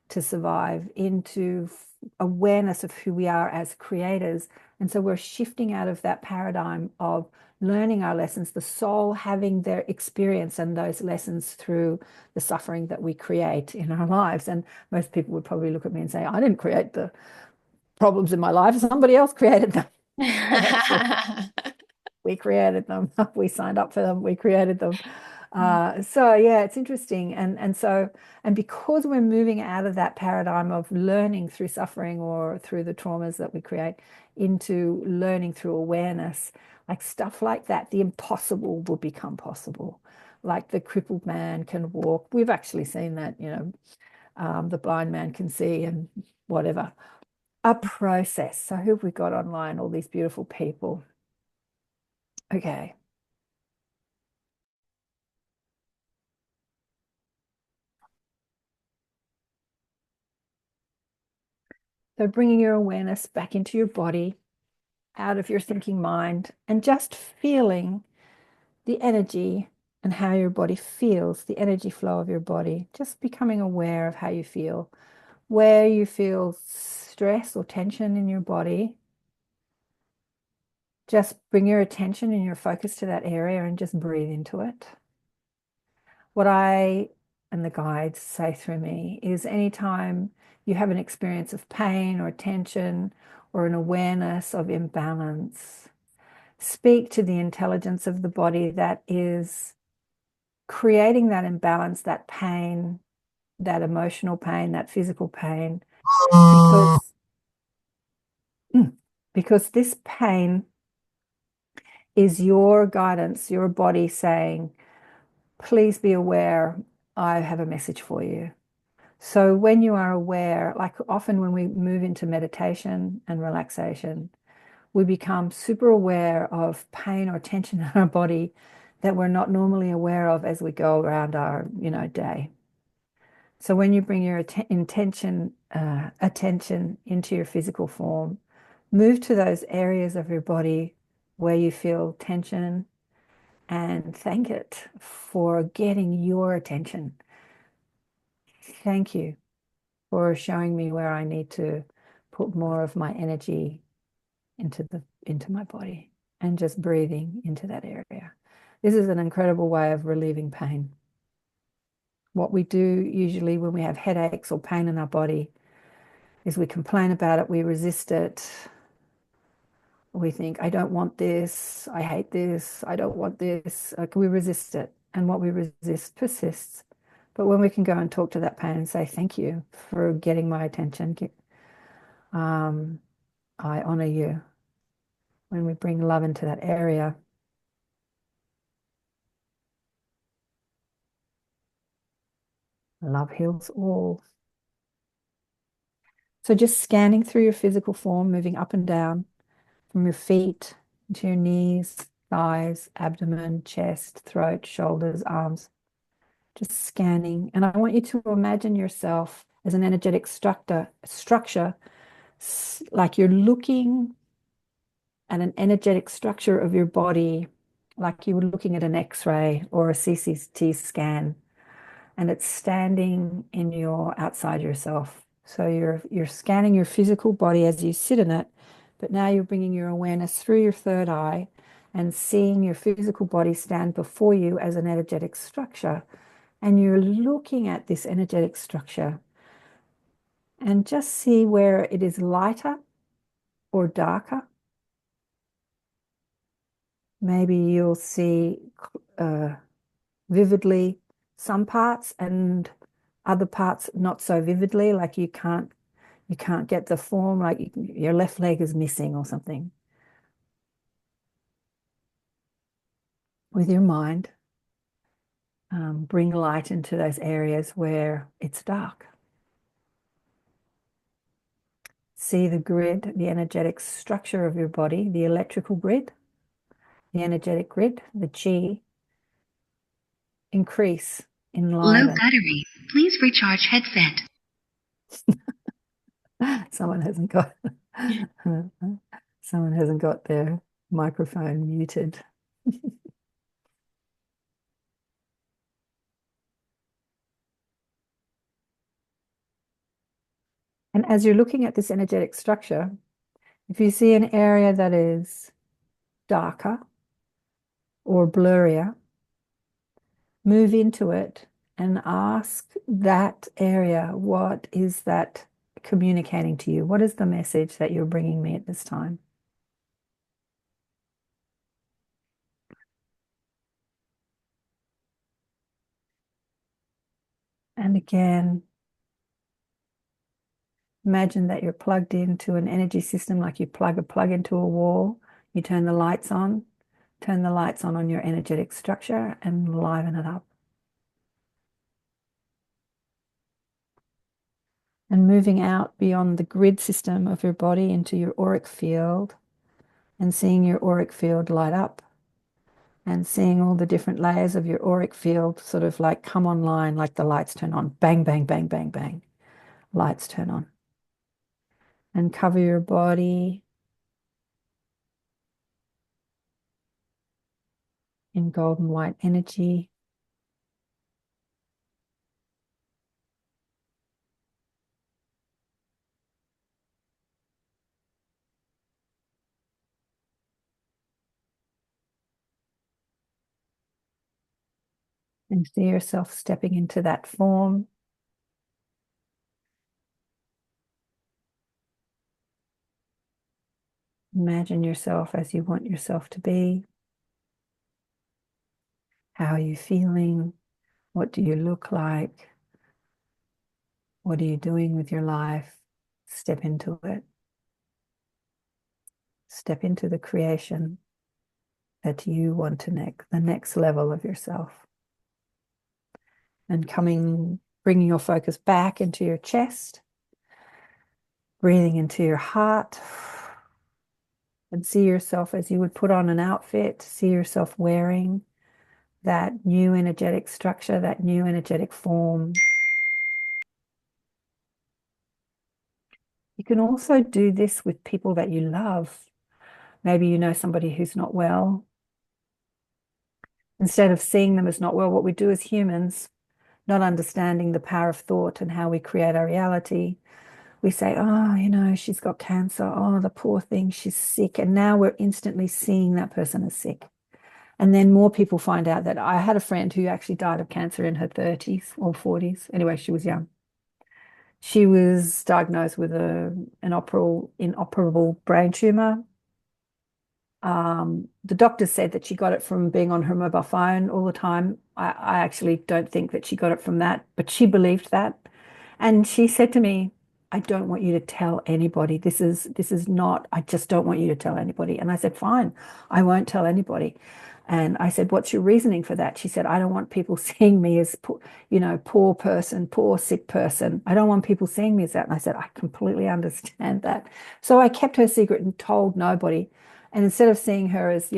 to survive into awareness of who we are as creators. And so we're shifting out of that paradigm of learning our lessons, the soul having their experience and those lessons through the suffering that we create in our lives. And most people would probably look at me and say, I didn't create the problems in my life, somebody else created them. But actually, we created them. We signed up for them. We created them. So yeah, it's interesting. And because we're moving out of that paradigm of learning through suffering or through the traumas that we create into learning through awareness, like stuff like that, the impossible will become possible. Like the crippled man can walk. We've actually seen that, the blind man can see and whatever. A process. So who have we got online? All these beautiful people. Okay. So bringing your awareness back into your body, out of your thinking mind, and just feeling the energy and how your body feels, the energy flow of your body, just becoming aware of how you feel, where you feel stress or tension in your body. Just bring your attention and your focus to that area and just breathe into it. What I and the guides say through me is anytime you have an experience of pain or tension or an awareness of imbalance, speak to the intelligence of the body that is creating that imbalance, that pain, that emotional pain, that physical pain, because, because this pain is your guidance, your body saying, please be aware, I have a message for you. So when you are aware, like often when we move into meditation and relaxation, we become super aware of pain or tension in our body that we're not normally aware of as we go around our, day. So when you bring your attention into your physical form, move to those areas of your body where you feel tension and thank it for getting your attention. Thank you for showing me where I need to put more of my energy into my body and just breathing into that area. This is an incredible way of relieving pain. What we do usually when we have headaches or pain in our body is we complain about it, we resist it. We think, I don't want this, I hate this, I don't want this. Like we resist it. And what we resist persists. But when we can go and talk to that pain and say, thank you for getting my attention, um, I honor you. When we bring love into that area, love heals all. So just scanning through your physical form, moving up and down from your feet to your knees, thighs, abdomen, chest, throat, shoulders, arms, just scanning. And I want you to imagine yourself as an energetic structure, like you're looking at an energetic structure of your body, like you were looking at an X-ray or a CT scan, and it's standing in your outside yourself. So you're scanning your physical body as you sit in it, but now you're bringing your awareness through your third eye and seeing your physical body stand before you as an energetic structure. And you're looking at this energetic structure and just see where it is lighter or darker. Maybe you'll see uh, vividly some parts and other parts not so vividly, like you can't get the form, like your left leg is missing or something. With your mind, bring light into those areas where it's dark. See the grid, the energetic structure of your body, the electrical grid, the energetic grid, the chi, increase, Low enliven. battery. Please recharge headset. Someone hasn't got someone hasn't got their microphone muted. And as you're looking at this energetic structure, if you see an area that is darker or blurrier, move into it and ask that area, what is that communicating to you? What is the message that you're bringing me at this time? And again, imagine that you're plugged into an energy system like you plug a plug into a wall. You turn the lights on on your energetic structure and liven it up. And moving out beyond the grid system of your body into your auric field and seeing your auric field light up and seeing all the different layers of your auric field sort of like come online, like the lights turn on. Bang, bang, bang, bang, bang. Lights turn on. And cover your body in golden white energy. And see yourself stepping into that form. Imagine yourself as you want yourself to be. How are you feeling? What do you look like? What are you doing with your life? Step into it. Step into the creation that you want to the next level of yourself. And bringing your focus back into your chest, breathing into your heart, and see yourself as you would put on an outfit, see yourself wearing that new energetic structure, that new energetic form. You can also do this with people that you love. Maybe you know somebody who's not well. Instead of seeing them as not well, what we do as humans, not understanding the power of thought and how we create our reality, we say, oh, she's got cancer. Oh, the poor thing, she's sick. And now we're instantly seeing that person as sick. And then more people find out that I had a friend who actually died of cancer in her 30s or 40s. Anyway, she was young. She was diagnosed with an inoperable brain tumor. The doctor said that she got it from being on her mobile phone all the time. I actually don't think that she got it from that, but she believed that. And she said to me, I don't want you to tell anybody. This is not, I just don't want you to tell anybody. And I said, fine, I won't tell anybody. And I said, what's your reasoning for that? She said, I don't want people seeing me as, poor person, poor sick person. I don't want people seeing me as that. And I said, I completely understand that. So I kept her secret and told nobody. And instead of seeing her as,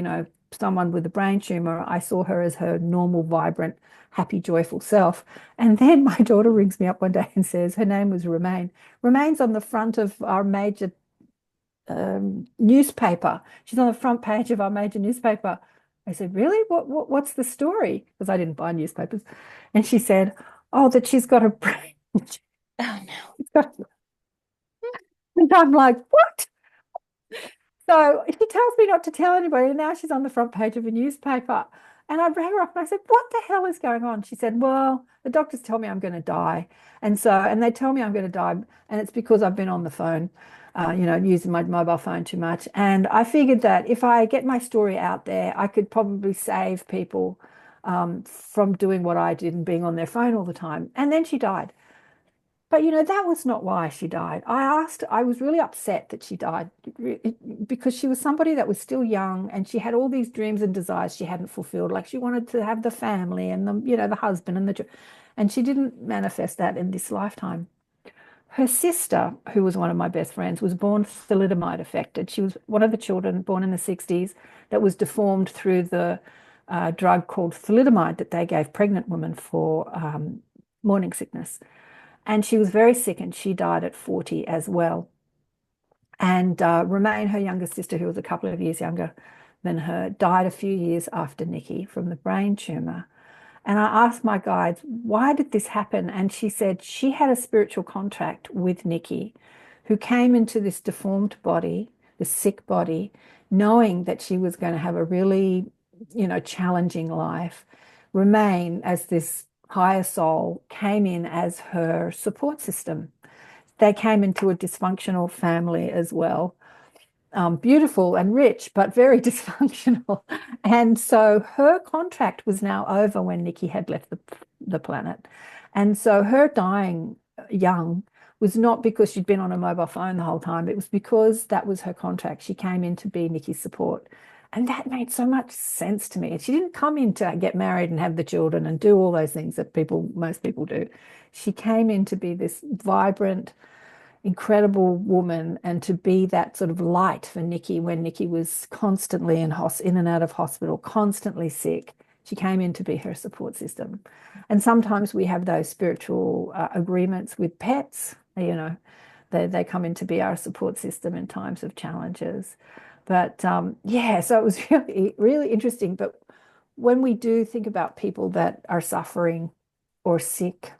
someone with a brain tumor, I saw her as her normal, vibrant, happy, joyful self. And then my daughter rings me up one day and says her name was Romaine. Romaine's on the front of our major newspaper. She's on the front page of our major newspaper. I said, really? What's the story? Because I didn't buy newspapers. And she said, oh, that she's got a brain. Oh no. She's got- And I'm like, what? So she tells me not to tell anybody, and now she's on the front page of a newspaper. And I rang her up and I said, what the hell is going on? She said, well, the doctors tell me I'm going to die. And they tell me I'm going to die, and it's because I've been on the phone, using my mobile phone too much. And I figured that if I get my story out there, I could probably save people from doing what I did and being on their phone all the time. And then she died. But that was not why she died. I was really upset that she died because she was somebody that was still young and she had all these dreams and desires she hadn't fulfilled. Like she wanted to have the family and the husband and she didn't manifest that in this lifetime. Her sister, who was one of my best friends, was born thalidomide affected. She was one of the children born in the 60s that was deformed through the drug called thalidomide that they gave pregnant women for morning sickness. And she was very sick and she died at 40 as well. And Romaine, her younger sister, who was a couple of years younger than her, died a few years after Nikki from the brain tumor. And I asked my guides, why did this happen? And she said she had a spiritual contract with Nikki, who came into this deformed body, this sick body, knowing that she was going to have a really, challenging life, remain as this higher soul, came in as her support system. They came into a dysfunctional family as well, beautiful and rich, but very dysfunctional. And so her contract was now over when Nikki had left the planet. And so her dying young was not because she'd been on a mobile phone the whole time. It was because that was her contract. She came in to be Nikki's support. And that made so much sense to me. She didn't come in to get married and have the children and do all those things that most people do. She came in to be this vibrant, incredible woman and to be that sort of light for Nikki when Nikki was constantly in and out of hospital, constantly sick. She came in to be her support system. And sometimes we have those spiritual agreements with pets, they come in to be our support system in times of challenges. But yeah, so it was really, really interesting. But when we do think about people that are suffering or sick,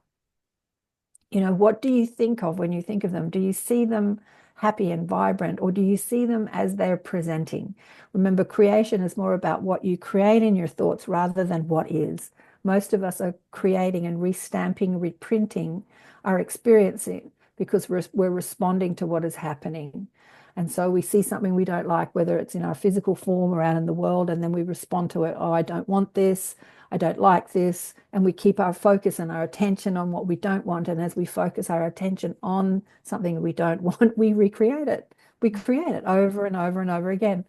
what do you think of when you think of them? Do you see them happy and vibrant, or do you see them as they're presenting? Remember, creation is more about what you create in your thoughts rather than what is. Most of us are creating and restamping, reprinting our experiencing because we're responding to what is happening. And so we see something we don't like, whether it's in our physical form or out in the world, and then we respond to it. Oh, I don't want this. I don't like this. And we keep our focus and our attention on what we don't want. And as we focus our attention on something we don't want, we recreate it. We create it over and over and over again.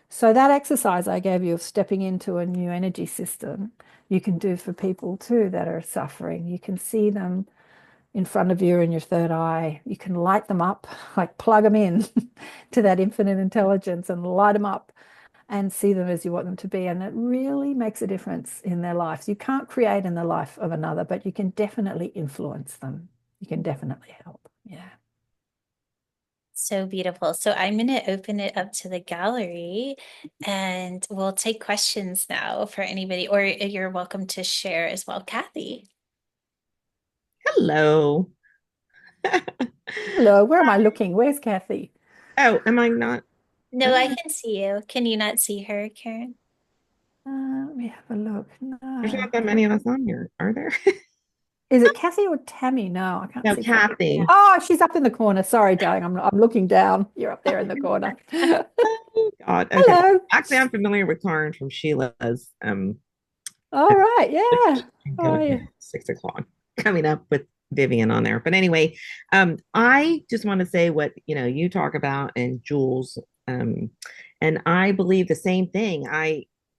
So that exercise I gave you of stepping into a new energy system, you can do for people too that are suffering. You can see them in front of you in your third eye. You can light them up, like plug them in to that infinite intelligence and light them up and see them as you want them to be. And it really makes a difference in their lives. You can't create in the life of another, but you can definitely influence them. You can definitely help. Yeah. So beautiful. So I'm going to open it up to the gallery and we'll take questions now for anybody, or you're welcome to share as well. Kathy. Hello. Hello, where am I looking? Where's Kathy? Oh, am I not? No, I can see you. Can you not see her, Karen? Let me have a look. There's No. not that many of us on here, are there? Is it Kathy or Tammy? No, I can't No, see Kathy. Kathy. Oh, she's up in the corner. Sorry, darling. I'm looking down. You're up there in the corner. Oh, God. Okay. Hello. Actually, I'm familiar with Karen from Sheila's All right. Yeah. How are you? 6 o'clock coming up with Vivian on there. But anyway, I just want to say what you talk about and Jules, and I believe the same thing.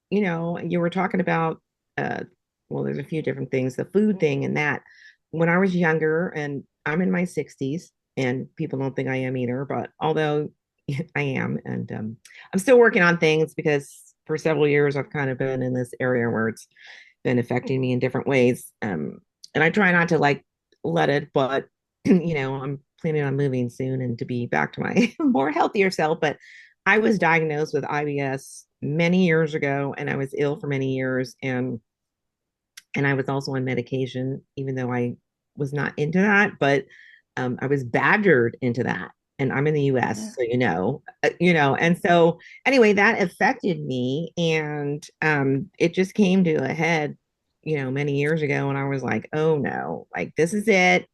You were talking about well, there's a few different things, the food thing and that. When I was younger, and I'm in my 60s, and people don't think I am either, but although I am, and I'm still working on things because for several years I've kind of been in this area where it's been affecting me in different ways. And I try not to like let it, but I'm planning on moving soon and to be back to my more healthier self. But I was diagnosed with IBS many years ago, and I was ill for many years, and I was also on medication, even though I was not into that, but I was badgered into that. And I'm in the US, Yeah. so and so anyway, that affected me. And it just came to a head, many years ago. And I was like, oh no, like this is it.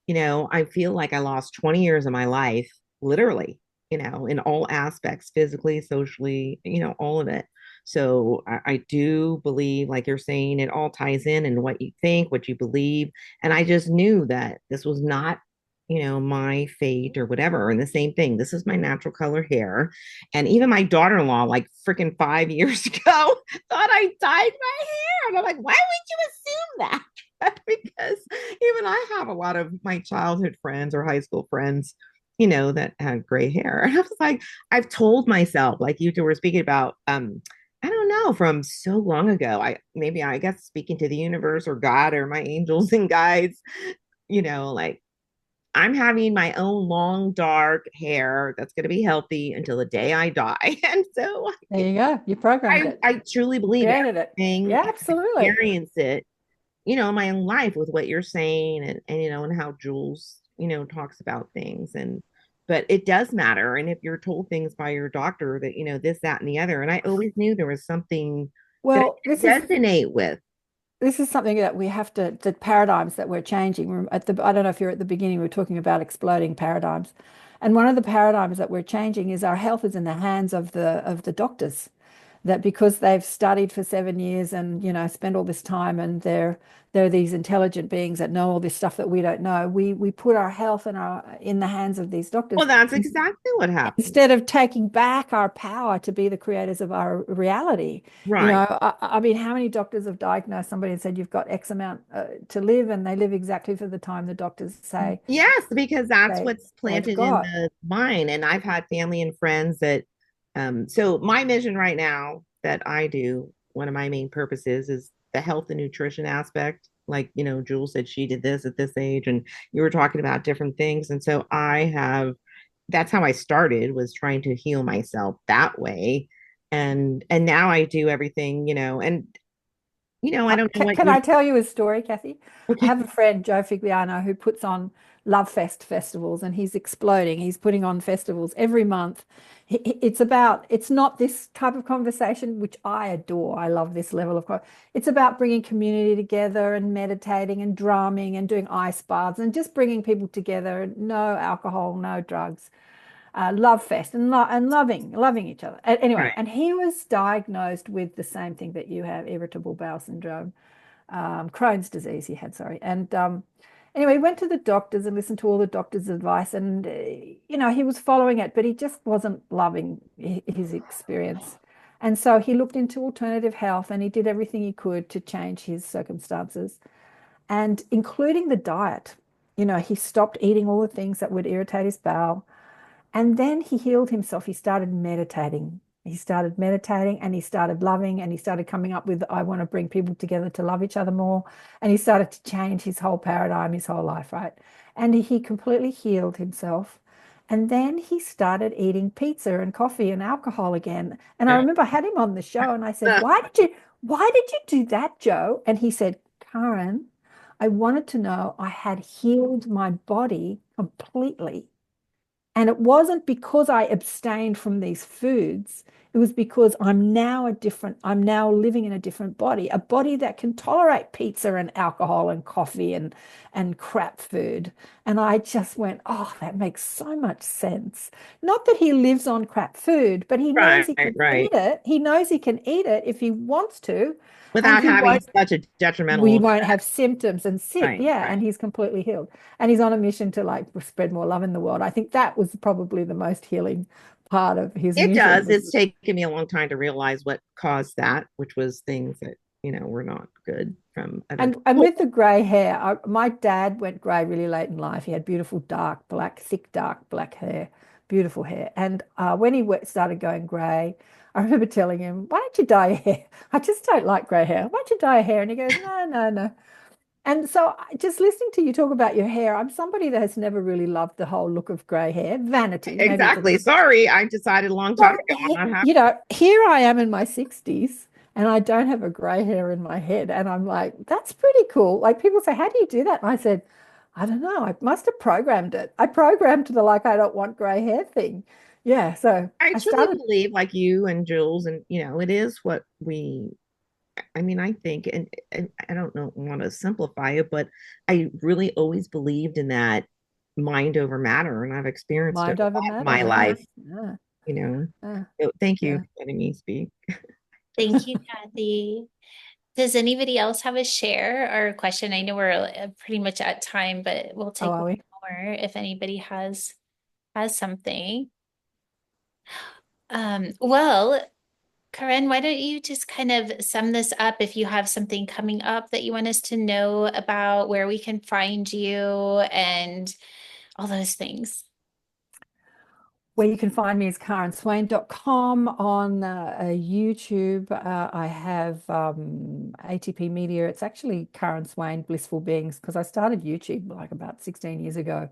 I feel like I lost 20 years of my life, literally, in all aspects, physically, socially, all of it. So I do believe, like you're saying, it all ties in what you think, what you believe. And I just knew that this was not, my fate or whatever. And the same thing, this is my natural color hair. And even my daughter-in-law, like freaking 5 years ago, thought I dyed my hair. And I'm like, why would you assume that? Because even I have a lot of my childhood friends or high school friends, that had gray hair. And I was like, I've told myself, like you two were speaking about, I don't know, from so long ago. I guess speaking to the universe or God or my angels and guides, like I'm having my own long dark hair that's going to be healthy until the day I die. And so There you go. You programmed I, it, I truly believe created it. everything Yeah, I absolutely. experience it my own life with what you're saying, and and how Jules, talks about things. And but it does matter. And if you're told things by your doctor that, this, that, and the other, and I always knew there was something that Well, I didn't resonate with. this is something that we have to, the paradigms that we're changing. I don't know if you're at the beginning, we were talking about exploding paradigms. And one of the paradigms that we're changing is our health is in the hands of the doctors. That because they've studied for 7 years and spent all this time, and they're these intelligent beings that know all this stuff that we don't know. We put our health in the hands of these doctors. Well, that's exactly what happened. Instead of taking back our power to be the creators of our reality. Right. I mean, how many doctors have diagnosed somebody and said you've got X amount to live, and they live exactly for the time the doctors say Yes, because that's what's they've planted in got. the mind. And I've had family and friends that, so my mission right now that I do, one of my main purposes is the health and nutrition aspect. Like, Jules said she did this at this age, and you were talking about different things. And so that's how I started, was trying to heal myself that way. And now I do everything, and I don't know what Can you I tell you a story, Kathy? I okay. have a friend, Joe Figliano, who puts on Love Fest festivals, and he's exploding. He's putting on festivals every month. It's not this type of conversation, which I adore. I love this level of, it's about bringing community together and meditating and drumming and doing ice baths and just bringing people together. No alcohol, no drugs. Love fest and loving each other. Anyway, Right. and he was diagnosed with the same thing that you have, irritable bowel syndrome, Crohn's disease he had, sorry. And anyway, he went to the doctors and listened to all the doctors' advice, and he was following it, but he just wasn't loving his experience. And so he looked into alternative health, and he did everything he could to change his circumstances, and including the diet. He stopped eating all the things that would irritate his bowel. And then he healed himself. He started meditating. He started meditating, and he started loving, and he started coming up with, I want to bring people together to love each other more. And he started to change his whole paradigm, his whole life, right? And he completely healed himself. And then he started eating pizza and coffee and alcohol again. And I remember I had him on the show, and I said, why did you do that, Joe? And he said, Karen, I wanted to know I had healed my body completely, and it wasn't because I abstained from these foods. It was because I'm now living in a different body, a body that can tolerate pizza and alcohol and coffee and crap food. And I just went, oh, that makes so much sense. Not that he lives on crap food, but he knows Right, he can right. eat it. He knows he can eat it if he wants to, and Without he having won't such a detrimental we won't effect. have symptoms and sick. Right, Yeah. right. And he's completely healed. And he's on a mission to like spread more love in the world. I think that was probably the most healing part of his It mission does. was. It's taken me a long time to realize what caused that, which was things that, were not good from other And people. with the grey hair, my dad went grey really late in life. He had beautiful dark black, thick dark black hair, beautiful hair. And when he started going grey, I remember telling him, "Why don't you dye your hair? I just don't like grey hair. Why don't you dye your hair?" And he goes, "No, no, no." And so, just listening to you talk about your hair, I'm somebody that has never really loved the whole look of grey hair. Vanity, maybe it's a Exactly. Sorry, I decided a long time well, ago I'm not happy. here I am in my 60s, and I don't have a grey hair in my head. And I'm like, that's pretty cool. Like, people say, how do you do that? And I said, I don't know. I must have programmed it. I programmed the like, I don't want grey hair thing. Yeah. So I I truly started believe, like you and Jules, and it is what we. I mean, I think, and I don't know, want to simplify it, but I really always believed in that mind over matter, and I've experienced it mind a over lot in matter. my Uh-huh. life. Yeah. You know, Yeah. so thank you Yeah. for letting me speak. Thank you, Kathy. Does anybody else have a share or a question? I know we're pretty much at time, but we'll Oh, take are one we? more if anybody has something. Well, Karen, why don't you just kind of sum this up if you have something coming up that you want us to know about, where we can find you and all those things. Where you can find me is karenswain.com on YouTube. I have ATP Media. It's actually Karen Swain Blissful Beings because I started YouTube like about 16 years ago.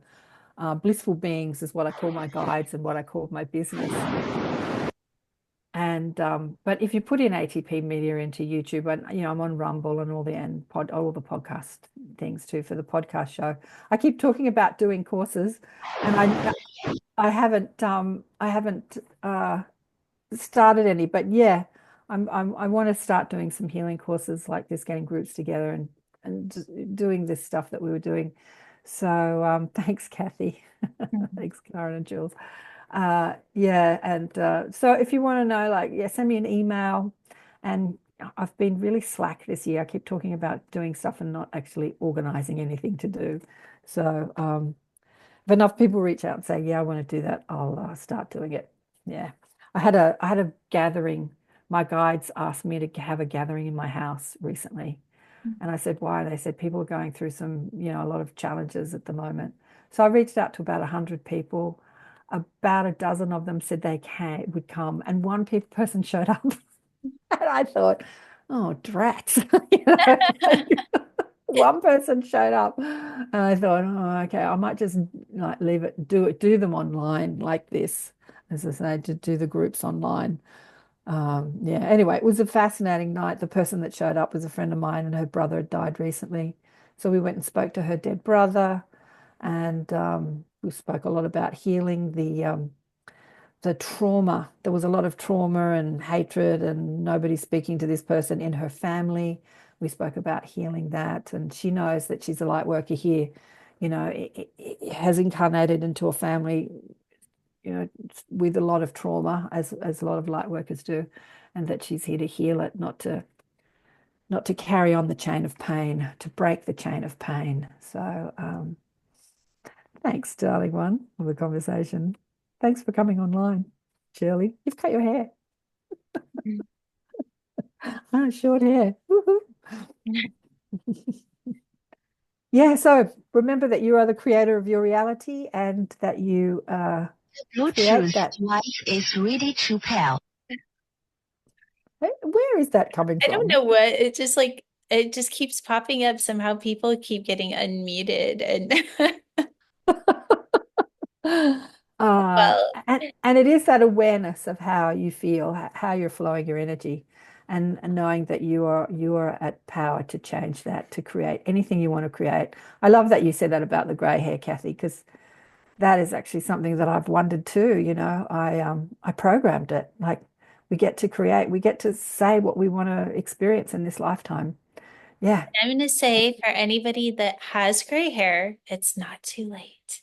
Blissful Beings is what I call my guides and what I call my business. And but if you put in ATP Media into YouTube, and I'm on Rumble and all the podcast things too for the podcast show. I keep talking about doing courses, and I haven't started any, but yeah, I want to start doing some healing courses like this, getting groups together and just doing this stuff that we were doing. So thanks, Kathy. Mhm. Thanks, Karen and Jules. Yeah, and so if you want to know, like, yeah, send me an email. And I've been really slack this year. I keep talking about doing stuff and not actually organizing anything to do. So if enough people reach out and say, "Yeah, I want to do that," I'll start doing it. Yeah, I had a gathering. My guides asked me to have a gathering in my house recently, and I said, "Why?" They said people are going through a lot of challenges at the moment. So I reached out to about 100 people. About a dozen of them said they would come, and one person showed up, and I thought, "Oh, drats!" You know, one person showed up, and I thought, oh, okay, I might just like leave it, do them online like this, as I say, to do the groups online. Yeah. Anyway, it was a fascinating night. The person that showed up was a friend of mine, and her brother had died recently, so we went and spoke to her dead brother, and we spoke a lot about healing the trauma. There was a lot of trauma and hatred, and nobody speaking to this person in her family. We spoke about healing that, and she knows that she's a light worker here. It has incarnated into a family, with a lot of trauma, as a lot of light workers do, and that she's here to heal it, not to carry on the chain of pain, to break the chain of pain. So, thanks, darling one, for the conversation. Thanks for coming online, Shirley. You've cut your hair. Ah, short hair. Woohoo. Yeah, so remember that you are the creator of your reality and that you create Bluetooth that. device is ready to pair. Where is that coming I don't from? know what it just keeps popping up. Somehow people keep getting unmuted and Uh, well, and it is that awareness of how you feel, how you're flowing your energy, and knowing that you are at power to change that, to create anything you want to create. I love that you said that about the grey hair, Kathy, because that is actually something that I've wondered too. I programmed it. Like, we get to create, we get to say what we want to experience in this lifetime. Yeah. I'm going to say for anybody that has gray hair, it's not too late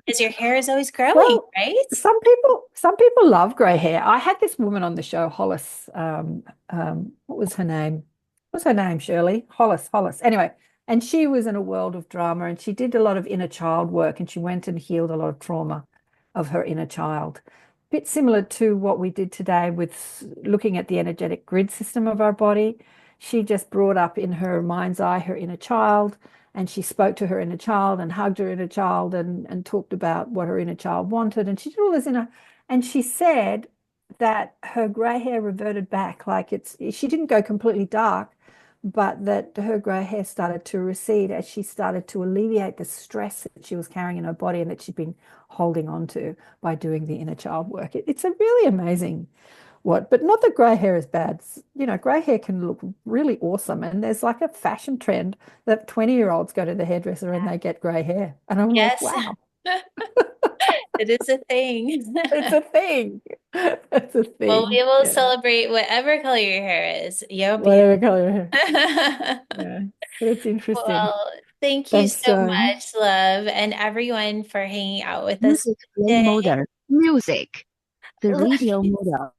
because your hair is always growing, Well, right? some people love grey hair. I had this woman on the show, Hollis. What was her name? What's her name, Shirley? Hollis. Anyway, and she was in a world of drama, and she did a lot of inner child work, and she went and healed a lot of trauma of her inner child. Bit similar to what we did today with looking at the energetic grid system of our body. She just brought up in her mind's eye her inner child, and she spoke to her inner child and hugged her inner child and talked about what her inner child wanted. And she did all this and she said that her gray hair reverted back. Like, she didn't go completely dark, but that her gray hair started to recede as she started to alleviate the stress that she was carrying in her body and that she'd been holding on to by doing the inner child work. It's a really amazing but not that grey hair is bad. Grey hair can look really awesome. And there's like a fashion trend that 20-year-olds go to the hairdresser and they get grey hair. And I'm like, Yes, wow, it is a thing. it's a thing. It's a Well, thing. we will Yeah. celebrate whatever color your hair is. You're Whatever color your hair. beautiful. Yeah. But it's interesting. Well, thank you Thanks, so Joan. much, love, and everyone for hanging out with us Music play today. model. Music. The radio model.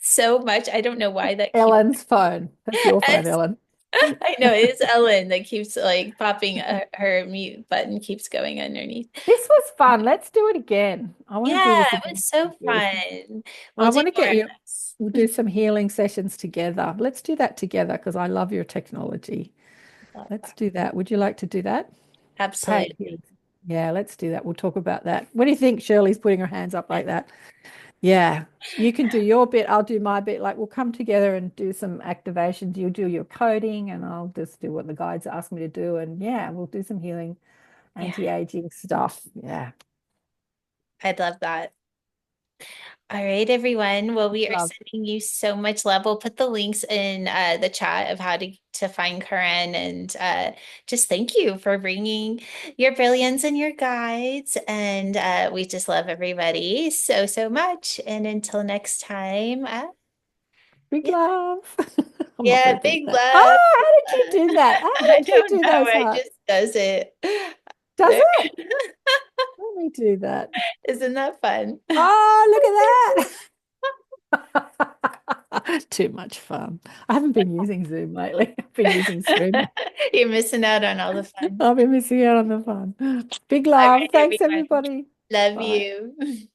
So much. I don't know why that keeps. Ellen's phone. That's your phone, Ellen. I know it's Ellen that keeps like popping her mute button keeps going underneath. This was fun. Let's do it again. I want to do Yeah, this it again. was so fun. I We'll do want to more get of you. this. We'll do some healing sessions together. Let's do that together because I love your technology. Love Let's that. do that. Would you like to do that? Paid Absolutely. healing. Yeah, let's do that. We'll talk about that. What do you think? Shirley's putting her hands up like that. Yeah, you can do your bit. I'll do my bit. Like, we'll come together and do some activations. You do your coding, and I'll just do what the guides ask me to do. And yeah, we'll do some healing, Yeah, anti-aging stuff. Yeah. I'd love that. All right, everyone. Well, we are Love. sending you so much love. We'll put the links in the chat of how to find Karen, and just thank you for bringing your brilliance and your guides. And we just love everybody so, so much. And until next time, Big yeah, love. I'm not yeah, very good at big that. love. Oh, how did you do that? How I did you don't do know. those I hearts? just does it. Does There. it? Let me do that. Isn't that fun? Oh, look at that. Too much fun. I haven't been using Zoom lately. I've been using Scream. You're missing out on all the fun. I've been missing out on the fun. Big All love. right, Thanks, everyone. everybody. Love Bye. you.